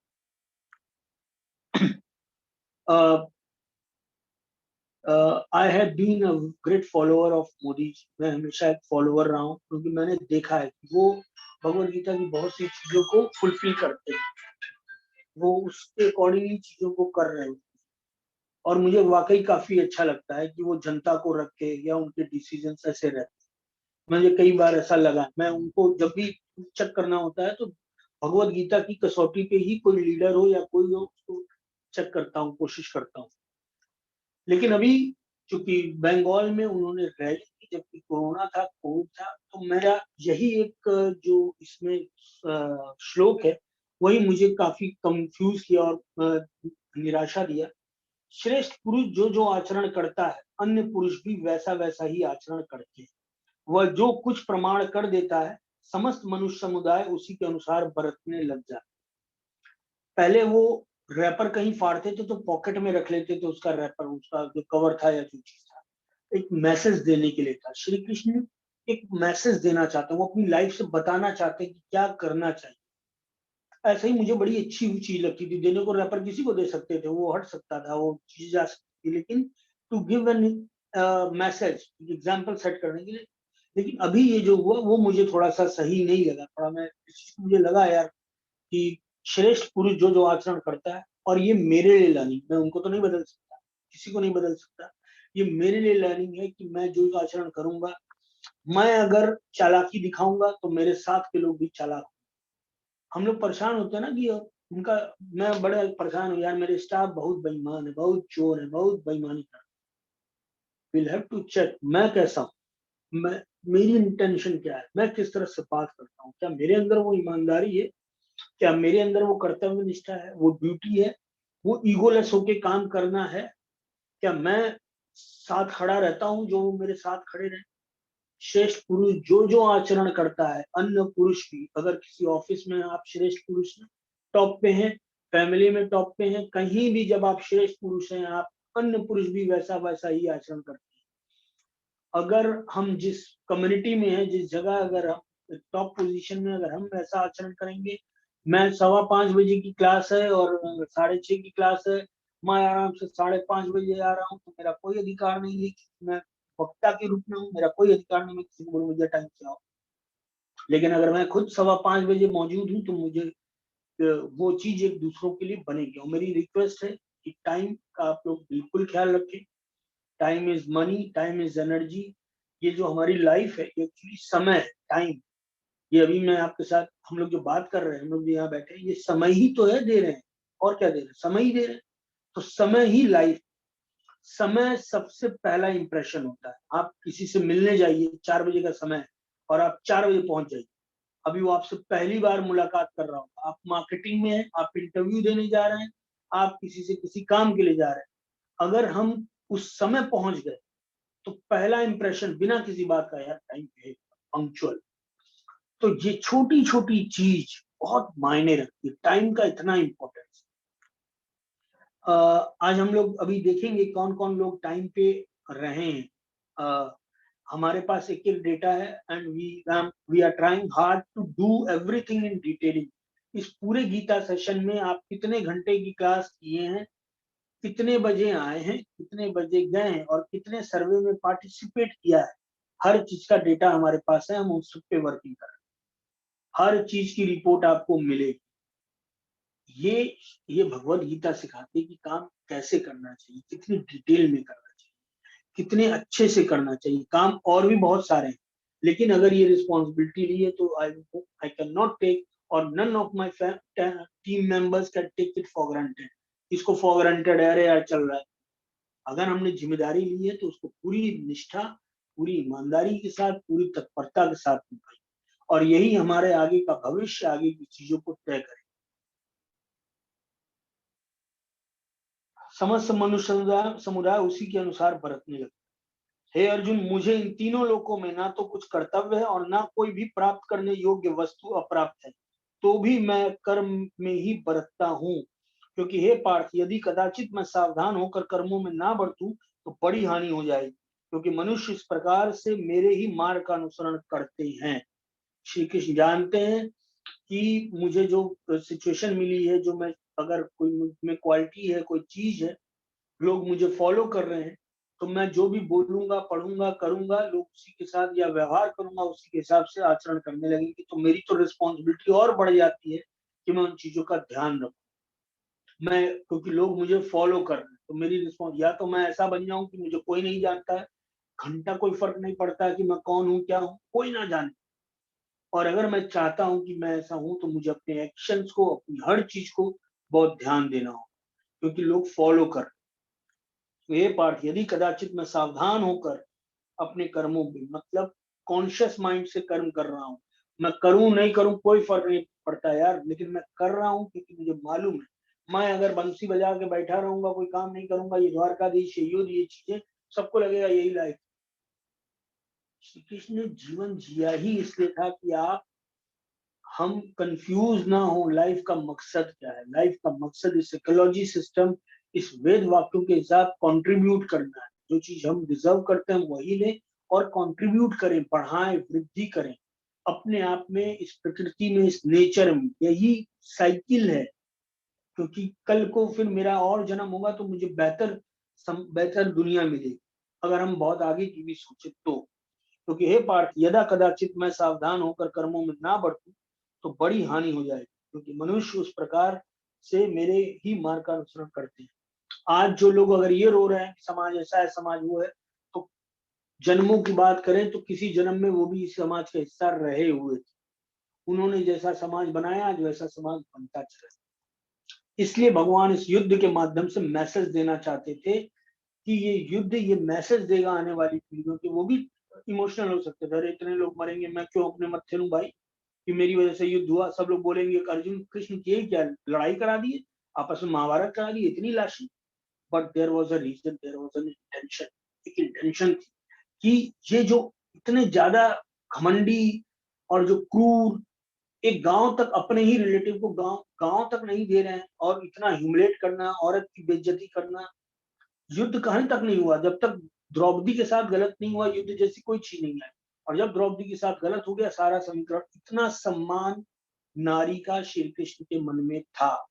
I have been a great follower of Modi ji. मैं हमेशा एक फॉलोअर रहा हूँ, क्योंकि मैंने देखा है कि वो भगवत गीता की बहुत सी चीजों को फुलफिल करते हैं, वो उसके अकॉर्डिंगली चीजों को कर रहे हैं। और मुझे वाकई काफी अच्छा लगता है कि वो जनता को रख के या उनके डिसीजन ऐसे रहते हैं। मुझे कई बार ऐसा लगा, मैं उनको जब भी चेक करना होता है तो भगवत गीता की कसौटी पे ही कोई लीडर हो या कोई हो, उसको चेक करता हूँ, कोशिश करता हूँ। लेकिन अभी चूंकि बंगाल में उन्होंने रैली की, जबकि कोरोना था, कोविड था, तो मेरा यही एक जो इसमें श्लोक है, वही मुझे काफी कंफ्यूज किया और निराशा दिया। श्रेष्ठ पुरुष जो जो आचरण करता है, अन्य पुरुष भी वैसा वैसा ही आचरण करते हैं। वह जो कुछ प्रमाण कर देता है, समस्त मनुष्य समुदाय उसी के अनुसार बरतने लग जाता है। पहले वो रैपर कहीं फाड़ते थे तो पॉकेट में रख लेते थे उसका रैपर, उसका जो कवर था या जो चीज था, एक मैसेज देने के लिए था। श्री कृष्ण एक मैसेज देना चाहते हैं, वो अपनी लाइफ से बताना चाहते हैं कि क्या करना चाहिए। ऐसे ही मुझे बड़ी अच्छी चीज लगती थी देने को। रैपर किसी को दे सकते थे, वो हट सकता था, वो चीज जा सकती थी, लेकिन to give an message, example set करने के लिए। लेकिन अभी ये जो हुआ वो मुझे थोड़ा सा सही नहीं लगा। थोड़ा मैं मुझे लगा यार कि श्रेष्ठ पुरुष जो जो आचरण करता है, और ये मेरे लिए लर्निंग, मैं उनको तो नहीं बदल सकता, किसी को नहीं बदल सकता, ये मेरे लिए लर्निंग है कि मैं जो आचरण करूंगा, मैं अगर चालाकी दिखाऊंगा तो मेरे साथ के लोग भी चालाक। हम लोग परेशान होते हैं ना कि उनका, मैं बड़े परेशान हूँ यार, मेरे स्टाफ बहुत बेईमान है, बहुत चोर है, बहुत बेईमानी कर। विल हैव टू चेक मैं कैसा हूँ, मैं, मेरी इंटेंशन क्या है, मैं किस तरह से बात करता हूँ, क्या मेरे अंदर वो ईमानदारी है, क्या मेरे अंदर वो कर्तव्य निष्ठा है, वो ड्यूटी है, वो ईगोलेस होके काम करना है, क्या मैं साथ खड़ा रहता हूँ जो मेरे साथ खड़े रहे। श्रेष्ठ पुरुष जो जो आचरण करता है, अन्य पुरुष भी, अगर किसी ऑफिस में आप श्रेष्ठ पुरुष हैं, टॉप पे हैं, फैमिली में टॉप पे हैं, कहीं भी जब आप श्रेष्ठ पुरुष हैं, आप अन्य पुरुष भी वैसा वैसा ही आचरण करते हैं। अगर हम जिस कम्युनिटी में हैं, जिस जगह अगर हम टॉप पोजीशन में, अगर हम वैसा आचरण करेंगे, मैं 5:15 बजे की क्लास है और 6:30 की क्लास है, मैं आराम से 5:30 बजे आ रहा हूँ, तो मेरा कोई अधिकार नहीं है कि मैं वक्ता के रूप में हूँ, मेरा कोई अधिकार नहीं है किसी को बोलूं मुझे टाइम से आओ। लेकिन अगर मैं खुद 5:15 बजे मौजूद हूँ तो मुझे वो चीज एक दूसरों के लिए बनेगी। और मेरी रिक्वेस्ट है कि टाइम का आप लोग बिल्कुल ख्याल रखें। Time is money, time is energy. ये जो हमारी लाइफ है, एक्चुअली समय है, टाइम। ये अभी मैं आपके साथ, हम लोग जो बात कर रहे हैं, हम लोग यहाँ बैठे हैं, ये समय ही तो है, दे रहे हैं, और क्या दे रहे हैं, समय ही दे रहे हैं। तो समय ही लाइफ, समय सबसे पहला इंप्रेशन होता है। आप किसी से मिलने जाइए, 4 बजे का समय है और आप 4 बजे पहुंच जाइए, अभी वो आपसे पहली बार मुलाकात कर रहा होगा, आप मार्केटिंग में हैं, आप इंटरव्यू देने जा रहे हैं, आप किसी से किसी काम के लिए जा रहे हैं, अगर हम उस समय पहुंच गए तो पहला इंप्रेशन बिना किसी बात का, यार टाइम पे पंक्चुअल। तो ये छोटी छोटी चीज बहुत मायने रखती है, टाइम का इतना इंपॉर्टेंस। आज हम लोग अभी देखेंगे कौन कौन लोग टाइम पे रहे हैं। हमारे पास एक एक डेटा है, and we are trying hard to do everything in detailing. इस पूरे गीता सेशन में आप कितने घंटे की क्लास किए हैं, कितने बजे आए हैं, कितने बजे गए हैं, और कितने सर्वे में पार्टिसिपेट किया है, हर चीज का डेटा हमारे पास है। हम उस पे वर्किंग कर रहे हैं, हर चीज की रिपोर्ट आपको मिलेगी। ये भगवत गीता सिखाती है कि काम कैसे करना चाहिए, कितनी डिटेल में करना चाहिए, कितने अच्छे से करना चाहिए। काम और भी बहुत सारे हैं, लेकिन अगर ये रिस्पॉन्सिबिलिटी ली है तो आई कैन नॉट टेक, और none of my team members can take it for granted. इसको फॉर ग्रांटेड है, अरे यार चल रहा है, अगर हमने जिम्मेदारी ली है तो उसको पूरी निष्ठा, पूरी ईमानदारी के साथ, पूरी तत्परता के साथ निभाएं, और यही हमारे आगे का भविष्य, आगे की चीजों को तय करे। समस्त मनुष्य समुदाय उसी के अनुसार बरतने लगे। हे अर्जुन, मुझे इन तीनों लोकों में ना तो कुछ कर्तव्य है और ना कोई भी प्राप्त करने योग्य वस्तु अप्राप्त है, तो भी मैं कर्म में ही बरतता हूँ। क्योंकि हे पार्थ, यदि कदाचित मैं सावधान होकर कर्मों में ना बरतूं तो बड़ी हानि हो जाएगी, क्योंकि मनुष्य इस प्रकार से मेरे ही मार्ग का अनुसरण करते हैं। श्री कृष्ण जानते हैं कि मुझे जो सिचुएशन मिली है, जो मैं, अगर कोई में क्वालिटी है, कोई चीज है, लोग मुझे फॉलो कर रहे हैं, तो मैं जो भी बोलूंगा, पढ़ूंगा, करूंगा, लोग उसी के साथ, या व्यवहार करूंगा उसी के हिसाब से आचरण करने लगेंगे, तो मेरी तो रिस्पॉन्सिबिलिटी और बढ़ जाती है कि मैं उन चीजों का ध्यान रखूं। मैं, क्योंकि लोग मुझे फॉलो कर रहे हैं, तो मेरी रिस्पॉन्स, या तो मैं ऐसा बन जाऊं कि मुझे कोई नहीं जानता है, घंटा कोई फर्क नहीं पड़ता है कि मैं कौन हूं, क्या हूं, कोई ना जाने। और अगर मैं चाहता हूं कि मैं ऐसा हूं, तो मुझे अपने एक्शंस को, अपनी हर चीज को बहुत ध्यान देना हो, क्योंकि लोग फॉलो कर। तो ये पार्ट, यदि कदाचित मैं सावधान होकर अपने कर्मों में, मतलब कॉन्शियस माइंड से कर्म कर रहा हूँ, मैं करूं नहीं करूं कोई फर्क नहीं पड़ता यार, लेकिन मैं कर रहा हूं क्योंकि मुझे मालूम है, मैं अगर बंसी बजा के बैठा रहूंगा, कोई काम नहीं करूंगा, ये द्वारकाधीश, ये युद्ध, ये चीजें, सबको लगेगा यही लाइफ। श्री कृष्ण ने जीवन जिया ही इसलिए था कि हम कंफ्यूज ना हो, लाइफ का मकसद क्या है। लाइफ का मकसद इस इकोलॉजी सिस्टम, इस वेद वाक्यों के साथ कंट्रीब्यूट करना है। जो चीज हम डिजर्व करते हैं वही लें और कंट्रीब्यूट करें, बढ़ाएं, वृद्धि करें अपने आप में, इस प्रकृति में, इस नेचर में। यही साइकिल है, क्योंकि कल को फिर मेरा और जन्म होगा तो मुझे बेहतर दुनिया मिलेगी, अगर हम बहुत आगे की भी सोचे तो। क्योंकि हे पार्थ, यदा कदाचित मैं सावधान होकर कर्मों में ना बढ़ूं तो बड़ी हानि हो जाएगी, क्योंकि मनुष्य उस प्रकार से मेरे ही मार्ग का अनुसरण करते हैं। आज जो लोग अगर ये रो रहे हैं समाज ऐसा है, समाज वो है, तो जन्मों की बात करें तो किसी जन्म में वो भी इस समाज का हिस्सा रहे हुए थे। उन्होंने जैसा समाज बनाया, आज वैसा समाज बनता चला। इसलिए भगवान इस युद्ध के माध्यम से मैसेज देना चाहते थे कि ये युद्ध, ये मैसेज देगा आने वाली पीढ़ियों के। वो भी इमोशनल हो सकते थे, अरे इतने लोग मरेंगे, मैं क्यों अपने मत्थे लूं भाई कि मेरी वजह से युद्ध हुआ। सब लोग बोलेंगे अर्जुन कृष्ण किए क्या, लड़ाई करा दिए, आपस में महाभारत करा दी, इतनी लाशें। But there was a reason, there was an intention. एक इंटेंशन थी कि ये जो इतने ज्यादा घमंडी और जो क्रूर, एक गांव तक अपने ही रिलेटिव को गांव गांव तक नहीं दे रहे हैं, और इतना ह्यूमिलेट करना, औरत की बेइज्जती करना। युद्ध कहीं तक नहीं हुआ जब तक द्रौपदी के साथ गलत नहीं हुआ, युद्ध जैसी कोई चीज नहीं है। और जब द्रौपदी के साथ गलत हो गया, सारा समीकरण, इतना सम्मान नारी का श्री कृष्ण के मन में था।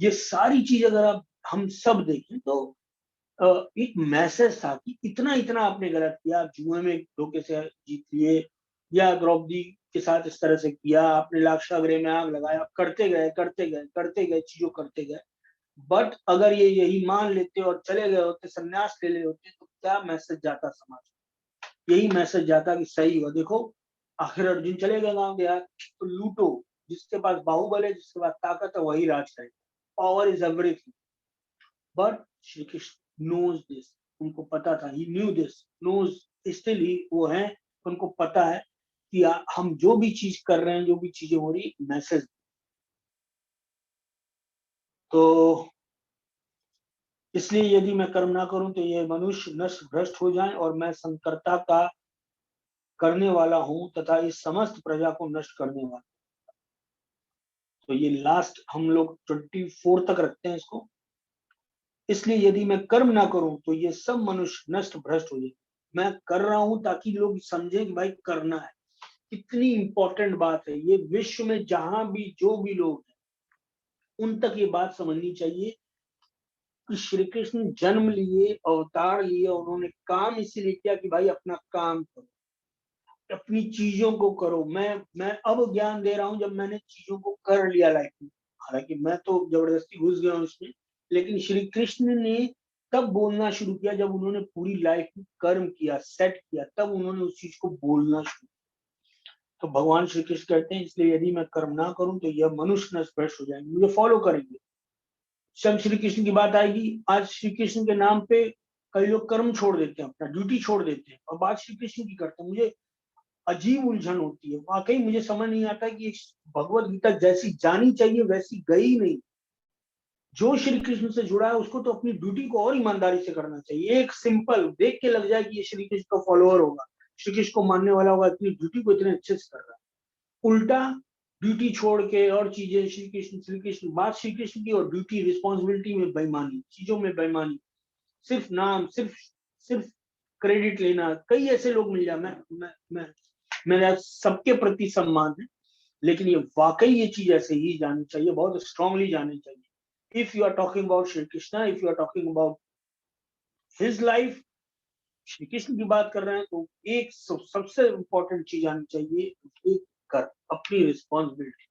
ये सारी चीज अगर आप हम सब देखें तो एक मैसेज था कि इतना इतना आपने गलत किया, आप जुए में धोखे से जीत लिए, या द्रौपदी के साथ इस तरह से किया, आपने लाक्षागृह में आग लगाया, करते गए करते गए करते गए, चीजों करते गए। बट अगर ये यही मान लेते और चले गए होते, संन्यास ले ले होते, तो क्या मैसेज जाता समाज में? यही मैसेज जाता कि सही हुआ, देखो आखिर अर्जुन चले गए गांव देहात, तो लूटो, जिसके पास बाहुबल है, जिसके पास ताकत है, वही राज करे, power is everything. But Shri Krishna knows this, उनको पता था, he knew this, knows, still he वो है, उनको पता है कि हम जो भी चीज कर रहे हैं, जो भी चीजें हो रही, मैसेज। तो इसलिए यदि मैं कर्म ना करूं तो ये मनुष्य नष्ट भ्रष्ट हो जाए, और मैं संकर्ता का करने वाला हूं तथा इस समस्त प्रजा को नष्ट करने वाला। तो ये लास्ट हम लोग 24 तक रखते हैं इसको। इसलिए यदि मैं कर्म ना करूं तो ये सब मनुष्य नष्ट भ्रष्ट हो जाए। मैं कर रहा हूं ताकि लोग समझें कि भाई करना है। कितनी इंपॉर्टेंट बात है ये, विश्व में जहां भी जो भी लोग हैं उन तक ये बात समझनी चाहिए कि श्री कृष्ण जन्म लिए, अवतार लिए, उन्होंने काम इसीलिए किया कि भाई अपना काम करो, अपनी चीजों को करो। मैं अब ज्ञान दे रहा हूं जब मैंने चीजों को कर लिया लाइफ में। हालांकि मैं तो जबरदस्ती घुस गया हूं इसमें, लेकिन श्री कृष्ण ने तब बोलना शुरू किया जब उन्होंने पूरी लाइफ में कर्म किया, सेट किया, तब उन्होंने उस चीज को बोलना शुरू किया। तो भगवान श्री कृष्ण कहते हैं इसलिए यदि मैं कर्म ना करूं तो यह मनुष्य नष्ट भ्रष्ट हो जाएंगे, मुझे फॉलो करेंगे। जब श्री कृष्ण की बात आएगी, आज श्री कृष्ण के नाम पे कई लोग कर्म छोड़ देते हैं, अपना ड्यूटी छोड़ देते हैं और बात श्री कृष्ण की करते हैं। मुझे अजीब उलझन होती है वाकई, मुझे समझ नहीं आता कि भगवत गीता जैसी जानी चाहिए वैसी गई नहीं। जो श्री कृष्ण से जुड़ा है उसको तो अपनी ड्यूटी को और ईमानदारी से करना चाहिए। एक सिंपल देख के लग जाए कि ये श्री कृष्ण का फॉलोअर होगा, श्री कृष्ण को मानने वाला होगा, अपनी ड्यूटी को इतने अच्छे से कर रहा है। उल्टा ड्यूटी छोड़ के और चीजें, श्री कृष्ण बात श्री कृष्ण की और ड्यूटी रिस्पॉन्सिबिलिटी में बेईमानी, चीजों में बेईमानी, सिर्फ नाम, सिर्फ सिर्फ क्रेडिट लेना। कई ऐसे लोग मिल जाए, मैं मेरा सबके प्रति सम्मान है, लेकिन ये वाकई ये चीज ऐसे ही जानी चाहिए, बहुत स्ट्रांगली जानी चाहिए। If you are talking about Shri Krishna, if you are talking about his life, Shri Krishna की बात कर रहे हैं, तो एक सबसे इंपॉर्टेंट चीज आनी चाहिए, एक कर अपनी रिस्पॉन्सिबिलिटी।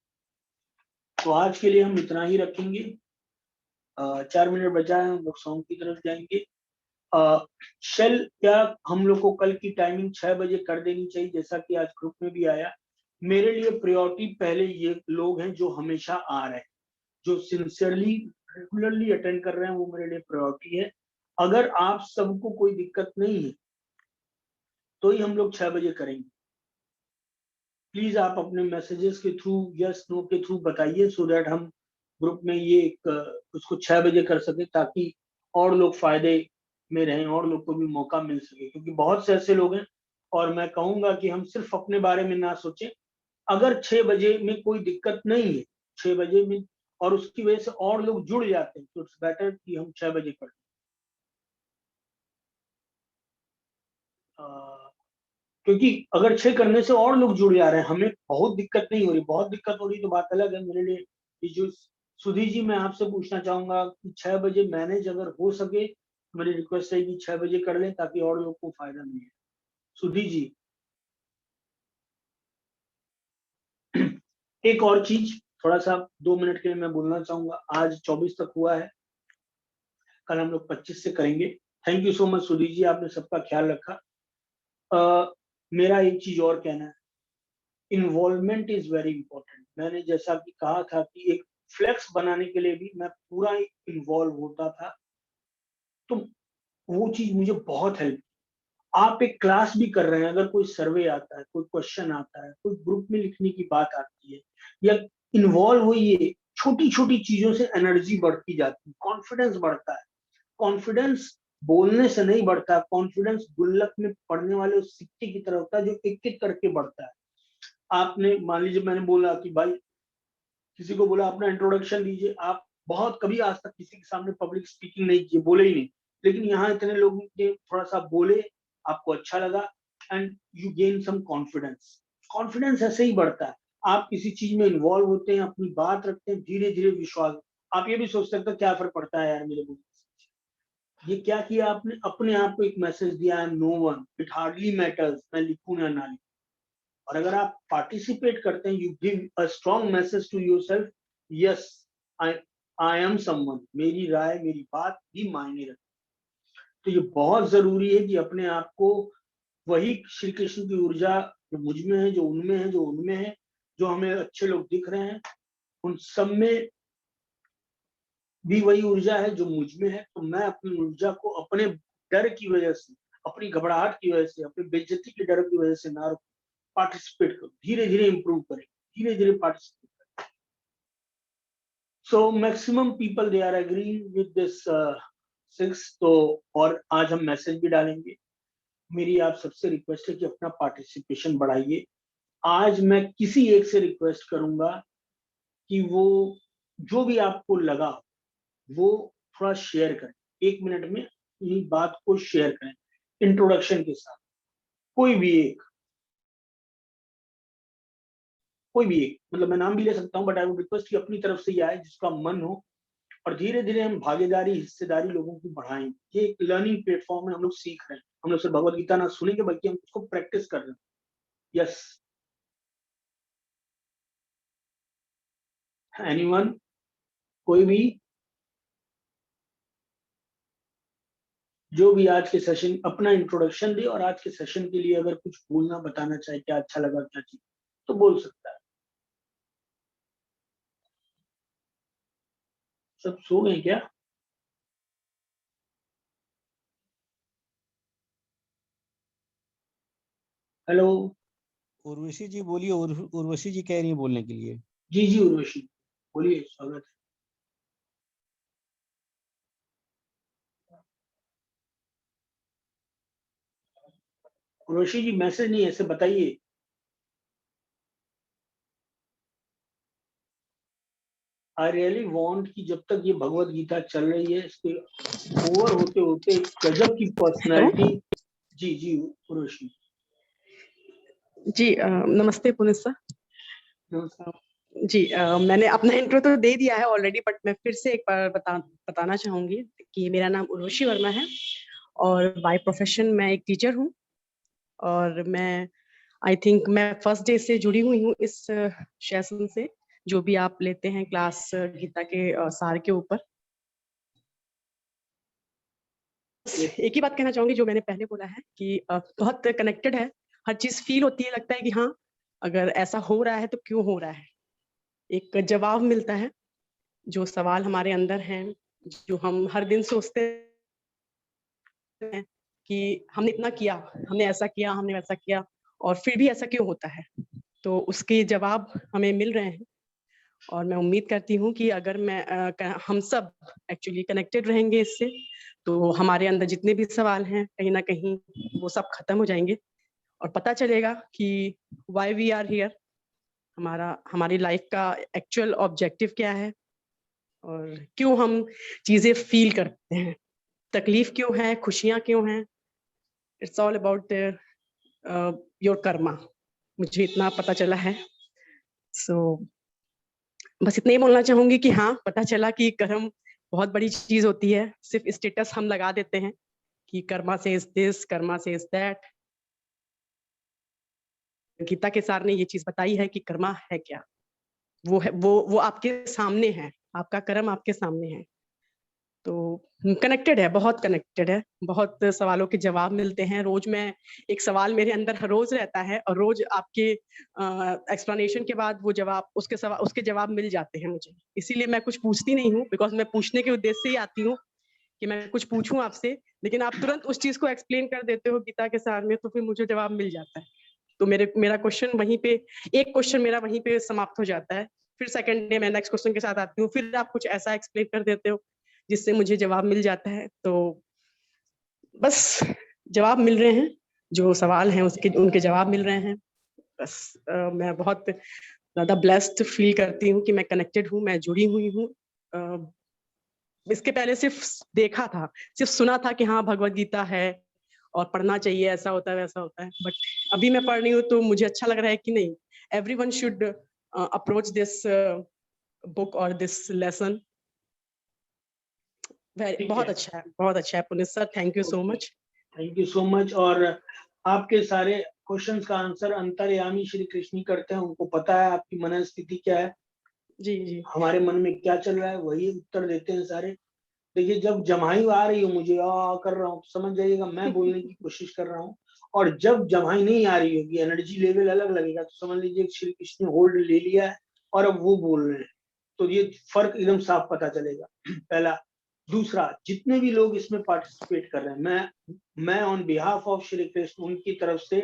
तो आज के लिए हम इतना ही रखेंगे। 4 मिनट बचा है, हम लोग सॉन्ग की तरफ जाएंगे। शेल क्या हम लोग को कल की टाइमिंग 6 बजे कर देनी चाहिए, जैसा कि आज ग्रुप में भी आया। मेरे लिए प्रायोरिटी पहले ये लोग हैं जो हमेशा आ रहे हैं, जो सिंसियरली रेगुलरली अटेंड कर रहे हैं, वो मेरे लिए प्रायोरिटी है। अगर आप सबको कोई दिक्कत नहीं है तो ही हम लोग 6 बजे करेंगे। प्लीज आप अपने मैसेजेस के थ्रू, यस नो के थ्रू बताइए, सो दैट हम ग्रुप में ये उसको 6 बजे कर सके, ताकि और लोग फायदे में रहें, और लोग को भी मौका मिल सके। क्योंकि बहुत से ऐसे लोग हैं, और मैं कहूंगा कि हम सिर्फ अपने बारे में ना सोचें। अगर 6 बजे में कोई दिक्कत नहीं है, 6 बजे में, और उसकी वजह से और लोग जुड़ जाते हैं, तो इट्स बेटर कि हम 6 बजे करें। क्योंकि अगर 6 करने से और लोग जुड़ जा रहे हैं, हमें बहुत दिक्कत नहीं हो रही। बहुत दिक्कत हो रही तो बात अलग है। मेरे लिए ये जो सुधी जी, मैं आपसे पूछना चाहूंगा कि 6 बजे मैनेज अगर हो सके, मेरी रिक्वेस्ट है कि 6 बजे कर लें, ताकि और लोग को फायदा मिले। सुधी जी, एक और चीज थोड़ा सा 2 मिनट के लिए मैं बोलना चाहूंगा। आज 24 तक हुआ है, कल हम लोग 25 से करेंगे। थैंक यू सो मच सुधी जी, आपने सबका ख्याल रखा। मेरा एक चीज और कहना है, इन्वॉल्वमेंट इज वेरी इंपॉर्टेंट। मैंने जैसा कि कहा था कि एक फ्लेक्स बनाने के लिए भी मैं पूरा इन्वॉल्व होता था, तो वो चीज मुझे बहुत हेल्प। आप एक क्लास भी कर रहे हैं, अगर कोई सर्वे आता है, कोई क्वेश्चन आता है, कोई ग्रुप में लिखने की बात आती है, या इन्वॉल्व होइए, छोटी छोटी चीजों से एनर्जी बढ़ती जाती है, कॉन्फिडेंस बढ़ता है। कॉन्फिडेंस बोलने से नहीं बढ़ता, कॉन्फिडेंस गुल्लक में पड़ने वाले उस सिक्के की तरह होता है, जो एक एक करके बढ़ता है। आपने मान लीजिए, मैंने बोला कि भाई, किसी को बोला अपना इंट्रोडक्शन दीजिए, आप बहुत कभी आज तक किसी के सामने पब्लिक स्पीकिंग नहीं की, बोले ही नहीं, लेकिन यहाँ इतने लोग ने थोड़ा सा बोले, आपको अच्छा लगा, and you gain some confidence. Confidence ऐसे ही बढ़ता है। आप किसी चीज में इन्वॉल्व होते हैं, अपनी बात रखते हैं, धीरे धीरे विश्वास। आप ये भी सोच सकते हैं क्या फर्क पड़ता है यार मेरे बोलने से। ये क्या किया आपने, अपने आप को एक मैसेज दिया, I am no one, it hardly matters, मैं लिखूं या ना लिखूं। और अगर आप पार्टिसिपेट करते हैं, you give a strong message to yourself, yes, I I am someone, मेरी राय, मेरी बात भी मायने रखती। तो ये बहुत जरूरी है कि अपने आप को, वही श्री कृष्ण की ऊर्जा जो मुझ में है, जो उनमें है, जो उनमें है, जो हमें अच्छे लोग दिख रहे हैं, उन सब में भी वही ऊर्जा है जो मुझ में है। तो मैं अपनी ऊर्जा को अपने डर की वजह से, अपनी घबराहट की वजह से, अपनी बेइज्जती के डर की वजह से ना रखूं, पार्टिसिपेट करो, धीरे धीरे इंप्रूव करें, धीरे धीरे पार्टिसिपेट करें। So maximum people they are agreeing with this 6। तो और आज हम मैसेज भी डालेंगे। मेरी आप सबसे रिक्वेस्ट है कि अपना पार्टिसिपेशन बढ़ाइए। आज मैं किसी एक से रिक्वेस्ट करूंगा कि वो जो भी आपको लगा वो थोड़ा शेयर करें, 1 मिनट में ये बात को शेयर करें इंट्रोडक्शन के साथ। कोई भी एक, कोई भी एक, मतलब मैं नाम भी ले सकता हूँ, बट आई वुड रिक्वेस्ट कि अपनी तरफ से ये आए जिसका मन हो, और धीरे धीरे हम भागीदारी, हिस्सेदारी लोगों की बढ़ाएं। ये एक लर्निंग प्लेटफॉर्म है, हम लोग सीख रहे हैं। हम लोग सिर्फ भगवत गीता ना सुनेंगे, बल्कि हम उसको प्रैक्टिस कर रहे हैं। यस, एनीवन, कोई भी, जो भी आज के सेशन अपना इंट्रोडक्शन दे, और आज के सेशन के लिए अगर कुछ बोलना, बताना चाहे, क्या अच्छा लगा, क्या चीज, तो बोल सकता है। सब सो गए क्या? हेलो। उर्वशी जी बोलिए। उर्वशी जी कह रही है बोलने के लिए। जी जी उर्वशी बोलिए, स्वागत है। उर्वशी जी मैसेज नहीं है, ऐसे बताइए। आई रियली वांट कि जब तक ये भगवत गीता चल रही है, इसके ओवर होते होते गजब की पर्सनालिटी। जी जी उर्वशी। जी नमस्ते पुनित सर। जी मैंने अपना इंट्रो तो दे दिया है ऑलरेडी, बट मैं फिर से एक बार बताना चाहूंगी कि मेरा नाम उर्वशी वर्मा है और बाय प्रोफेशन मैं एक टीचर हूँ। और मैं आई थिंक मैं फर्स्ट डे से जुड़ी हुई हूँ इस सेशन से, जो भी आप लेते हैं क्लास गीता के सार के ऊपर। एक ही बात कहना चाहूंगी जो मैंने पहले बोला है कि बहुत कनेक्टेड है, हर चीज फील होती है, लगता है कि हाँ अगर ऐसा हो रहा है तो क्यों हो रहा है, एक जवाब मिलता है। जो सवाल हमारे अंदर हैं, जो हम हर दिन सोचते हैं कि हमने इतना किया, हमने ऐसा किया, हमने वैसा किया, और फिर भी ऐसा क्यों होता है, तो उसके जवाब हमें मिल रहे हैं। और मैं उम्मीद करती हूँ कि अगर हम सब एक्चुअली कनेक्टेड रहेंगे इससे, तो हमारे अंदर जितने भी सवाल हैं कहीं ना कहीं वो सब खत्म हो जाएंगे और पता चलेगा कि व्हाई वी आर हियर, हमारी लाइफ का एक्चुअल ऑब्जेक्टिव क्या है और क्यों हम चीजें फील करते हैं, तकलीफ क्यों है, खुशियां क्यों हैं। It's all about your Karma. मुझे इतना पता चला है। सो बस इतना ही बोलना चाहूंगी कि हाँ, पता चला कि कर्म बहुत बड़ी चीज होती है। सिर्फ स्टेटस हम लगा देते हैं कि कर्मा से इज दिस, कर्मा से इज दैट। गीता के सार ने ये चीज बताई है कि कर्मा है क्या। वो है, वो आपके सामने है, आपका कर्म आपके सामने है। तो कनेक्टेड है, बहुत कनेक्टेड है, बहुत सवालों के जवाब मिलते हैं रोज। मैं एक सवाल मेरे अंदर हर रोज रहता है और रोज आपके एक्सप्लेनेशन के बाद वो जवाब, उसके जवाब मिल जाते हैं मुझे। इसीलिए मैं कुछ पूछती नहीं हूँ, बिकॉज मैं पूछने के उद्देश्य से ही आती हूँ कि मैं कुछ पूछूं आपसे, लेकिन आप तुरंत उस चीज को एक्सप्लेन कर देते हो गीता के सार में, तो फिर मुझे जवाब मिल जाता है। तो मेरा क्वेश्चन वहीं पे, एक क्वेश्चन मेरा वहीं पे समाप्त हो जाता है। फिर सेकंड डे मैं नेक्स्ट क्वेश्चन के साथ आती हूँ, फिर आप कुछ ऐसा एक्सप्लेन कर देते हो जिससे मुझे जवाब मिल जाता है। तो बस जवाब मिल रहे हैं, जो सवाल हैं उसके उनके जवाब मिल रहे हैं। बस मैं बहुत ज्यादा ब्लेस्ड फील करती हूँ कि मैं कनेक्टेड हूँ, मैं जुड़ी हुई हूँ। इसके पहले सिर्फ देखा था, सिर्फ सुना था कि हाँ भगवत गीता है और पढ़ना चाहिए, ऐसा होता है वैसा होता है। बट अभी मैं पढ़ रही हूँ तो मुझे अच्छा लग रहा है कि नहीं, everyone should approach this book और दिस लेसन। बहुत अच्छा है, बहुत अच्छा है Punit sir, thank you so much. Thank you so much. और आपके सारे क्वेश्चंस का आंसर अंतर्यामी श्री कृष्ण ही करते हैं, उनको पता है आपकी मन स्थिति क्या है, जी जी हमारे मन में क्या चल रहा है, वही उत्तर देते हैं सारे। देखिए जब जमाई आ रही हो मुझे कर रहा हूँ तो समझ जाइएगा मैं बोलने की कोशिश कर रहा हूँ, और जब जमाई नहीं आ रही होगी, एनर्जी लेवल अलग लगेगा, तो समझ लीजिए श्री कृष्ण ने होल्ड ले लिया है और अब वो बोल रहे हैं। तो ये फर्क एकदम साफ पता चलेगा। पहला। दूसरा, जितने भी लोग इसमें पार्टिसिपेट कर रहे हैं, मैं on behalf of Shri Krishna उनकी तरफ से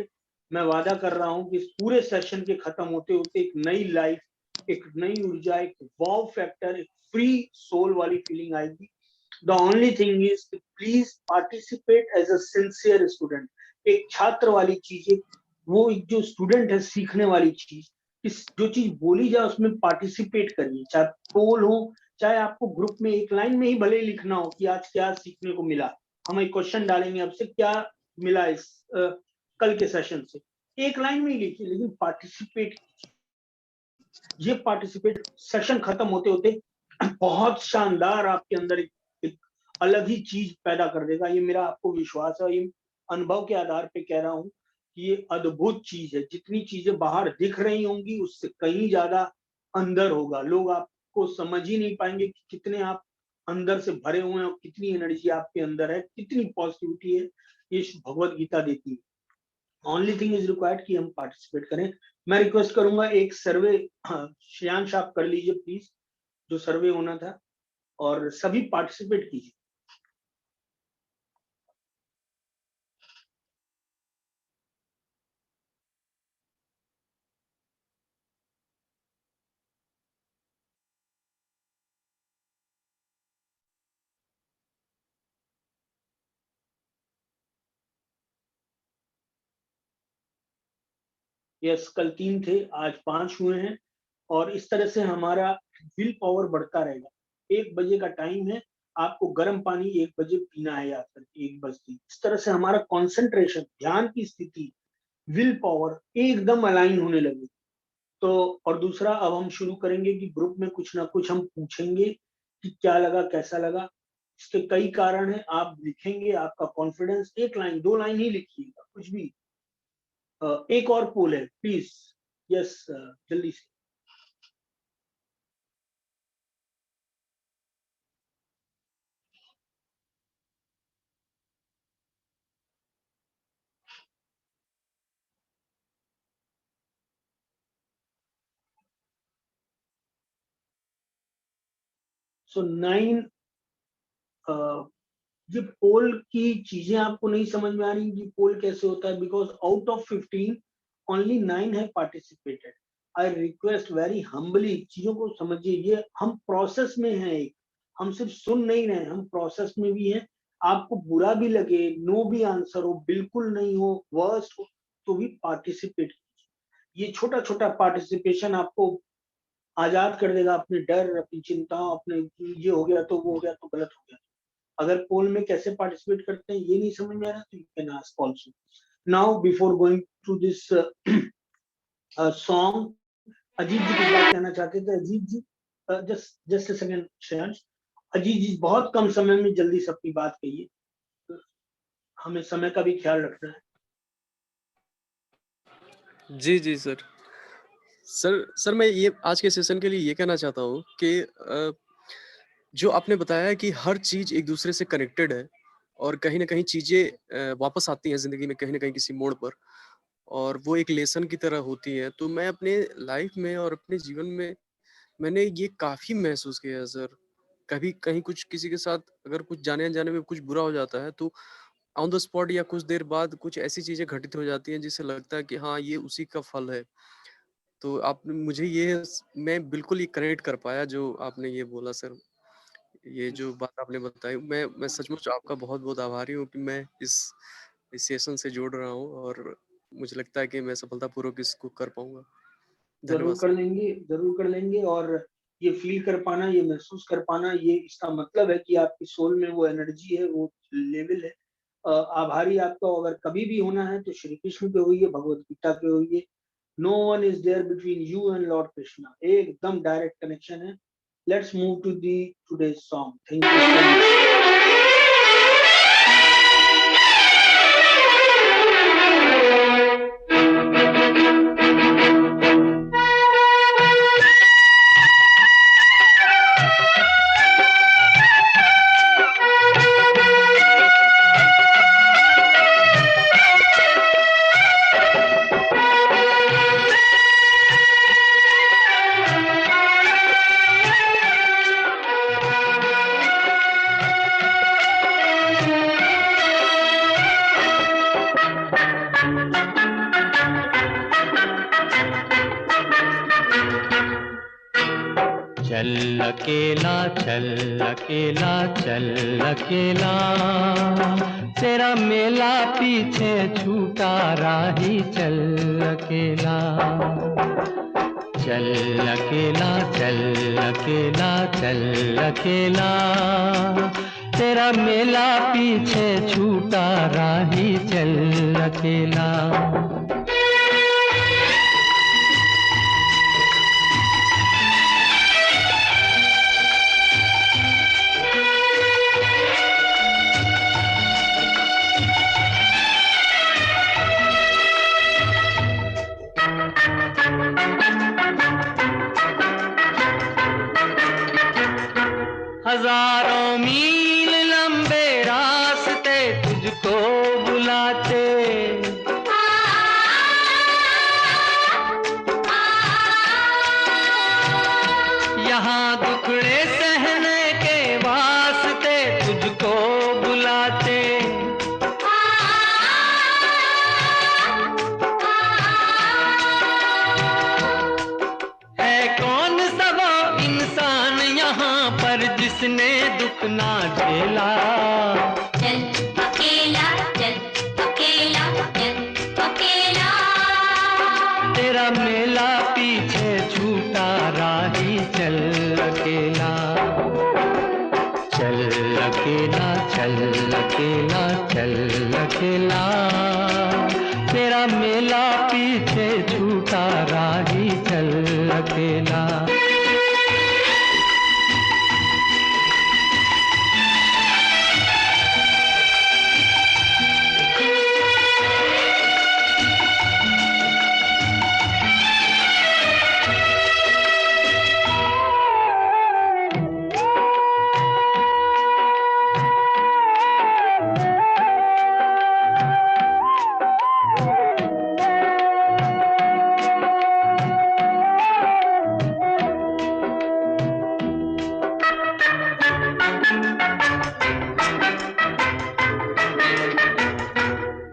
मैं वादा कर रहा हूँ कि इस पूरे सेशन के खत्म होते होते एक नई लाइफ, एक नई ऊर्जा, एक वाव फैक्टर, एक फ्री सोल वाली फीलिंग आएगी। The only thing is please participate as a sincere student। एक छात्र वाली चीज, वो एक जो स्टूडेंट है सीखने वाली चीज, इस जो चीज बोली जाए उसमें पार्टिसिपेट करिए, चाहे पोल हो, चाहे आपको ग्रुप में एक लाइन में ही भले लिखना हो कि आज क्या सीखने को मिला। हम एक क्वेश्चन डालेंगे आपसे, क्या मिला इस कल के सेशन से, एक लाइन में ही लिखिए, लेकिन पार्टिसिपेट कीजिए। ये पार्टिसिपेट सेशन खत्म होते होते बहुत शानदार आपके अंदर एक अलग ही चीज पैदा कर देगा। ये मेरा आपको विश्वास है, ये अनुभव के आधार पे कह रहा हूँ कि ये अद्भुत चीज है। जितनी चीजें बाहर दिख रही होंगी उससे कहीं ज्यादा अंदर होगा। लोग आपको समझ ही नहीं पाएंगे कि कितने आप अंदर से भरे हुए हैं और कितनी एनर्जी आपके अंदर है, कितनी पॉजिटिविटी है ये भगवत गीता देती है। ओनली थिंग इज रिक्वायर्ड कि हम पार्टिसिपेट करें। मैं रिक्वेस्ट करूंगा एक सर्वे श्रेयांश आप कर लीजिए प्लीज, जो सर्वे होना था, और सभी पार्टिसिपेट कीजिए। यस, कल 3 थे, आज 5 हुए हैं और इस तरह से हमारा विल पावर बढ़ता रहेगा। 1 बजे का टाइम है, आपको गर्म पानी 1 बजे पीना है याद करके, 1 बजते ही। इस तरह से हमारा कंसंट्रेशन, ध्यान की स्थिति, विल पावर एकदम अलाइन होने लगी। तो और दूसरा, अब हम शुरू करेंगे कि ग्रुप में कुछ ना कुछ हम पूछेंगे कि क्या लगा, कैसा लगा। इसके कई कारण हैं, आप लिखेंगे, आपका कॉन्फिडेंस 1 लाइन, 2 लाइन ही लिखिएगा, कुछ भी। एक और पोल है, प्लीज। यस, जल्दी से। सो 9, ये पोल की चीजें आपको नहीं समझ में आ रही कि पोल कैसे होता है, बिकॉज आउट ऑफ 15 ओनली 9 है participated. I request very humbly, चीजों को समझिए, ये हम प्रोसेस में हैं, एक हम सिर्फ सुन नहीं रहे, हम प्रोसेस में भी हैं। आपको बुरा भी लगे, नो भी आंसर हो, बिल्कुल नहीं हो, वर्स्ट हो, तो भी पार्टिसिपेट कीजिए। ये छोटा छोटा पार्टिसिपेशन आपको आजाद कर देगा अपने डर, अपनी चिंताओं, अपने ये हो गया तो वो हो गया तो गलत हो गया। अगर पोल में कैसे पार्टिसिपेट करते हैं ये नहीं समझ में आ रहा तो you can ask also. Now before going to this song, Ajit ji कुछ बात कहना चाहते थे। Ajit ji, just a second Shreyansh. Ajit ji, बहुत कम समय में जल्दी से अपनी बात कहिए, हमें समय का भी ख्याल रखना है। जी जी सर। सर मैं ये आज के सेशन के लिए ये कहना चाहता हूँ कि जो आपने बताया कि हर चीज एक दूसरे से कनेक्टेड है और कहीं ना कहीं चीजें वापस आती हैं जिंदगी में कहीं ना कहीं किसी मोड़ पर, और वो एक लेसन की तरह होती है। तो मैं अपने लाइफ में और अपने जीवन में मैंने ये काफी महसूस किया है सर। कभी कहीं कुछ किसी के साथ अगर कुछ जाने अनजाने में कुछ बुरा हो जाता है तो ऑन द स्पॉट या कुछ देर बाद कुछ ऐसी चीजें घटित हो जाती हैं जिससे लगता है कि हाँ ये उसी का फल है। तो आपने मुझे ये मैं बिल्कुल ये कनेक्ट कर पाया जो आपने ये बोला सर। ये जो बात आपने बताई, मैं सचमुच आपका बहुत बहुत आभारी हूँ कि मैं इस सेशन से जुड़ रहा हूँ और मुझे लगता है कि मैं सफलतापूर्वक इसको कर पाऊंगा। जरूर कर लेंगे, जरूर कर लेंगे। और ये फील कर पाना, ये महसूस कर पाना, ये इसका मतलब है कि आपकी सोल में वो एनर्जी है, वो लेवल है। आभारी आपका अगर कभी भी होना है तो श्री कृष्ण पे होइए, भगवत गीता पे होइए। No one is there between you and lord Krishna, एकदम डायरेक्ट कनेक्शन है। Let's move to the today's song. Thank you so much. चल अकेला चल अकेला चल अकेला, तेरा मेला पीछे छूटा राही चल अकेला। चल अकेला चल अकेला चल अकेला, तेरा मेला पीछे छूटा राही चल अकेला। हजारों मील लंबे रास्ते तुझको बुलाते, यहाँ दुखड़े सहने के वास्ते तुझको बुलाते। है कौन सा वो इंसान यहाँ पर जिसने दुख ना झेला। चल अकेला चल अकेला चल अकेला, तेरा मेला पीछे छूटा राही चल अकेला, चल अकेला, चल अकेला, चल अकेला, तेरा मेला पीछे छूटा राही चल अकेला।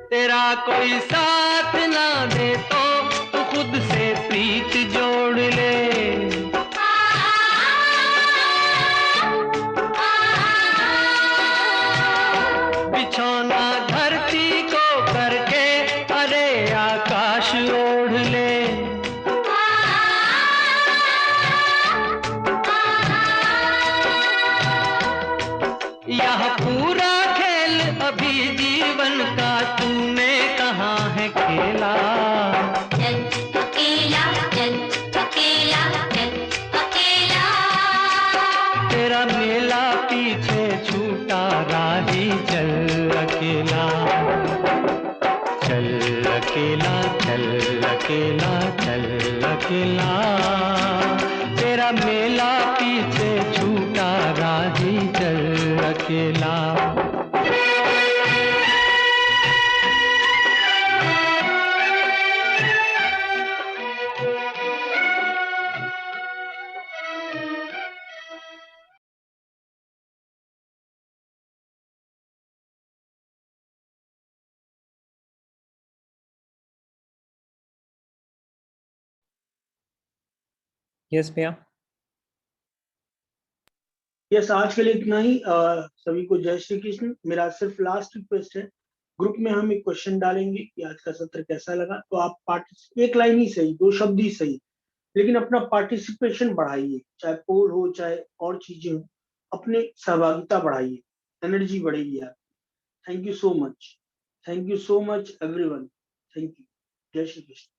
तेरा कोई साथ ना दे तो तू खुद से प्रीत जोड़ ले, बिछौना धरती को करके अरे आकाश ओढ़ ले। यह पूरा खेल अभी जीवन का तूने कहाँ है खेला, चल अकेला, चल अकेला, चल अकेला, तेरा मेला पीछे छूटा राही चल अकेला, चल अकेला, चल अकेला, चल अकेला, तेरा मेला पीछे छूटा राही चल अकेला। यस भैया। यस, आज के लिए इतना ही। सभी को जय श्री कृष्ण। मेरा सिर्फ लास्ट रिक्वेस्ट है, ग्रुप में हम एक क्वेश्चन डालेंगे कि आज का सत्र कैसा लगा, तो आप एक लाइन ही सही, 2 शब्द ही सही, लेकिन अपना पार्टिसिपेशन बढ़ाइए, चाहे पोल हो चाहे और चीजें हो, अपने सहभागिता बढ़ाइए, एनर्जी बढ़ेगी यार। Thank you so much, thank you so much everyone, thank you. जय श्री कृष्ण।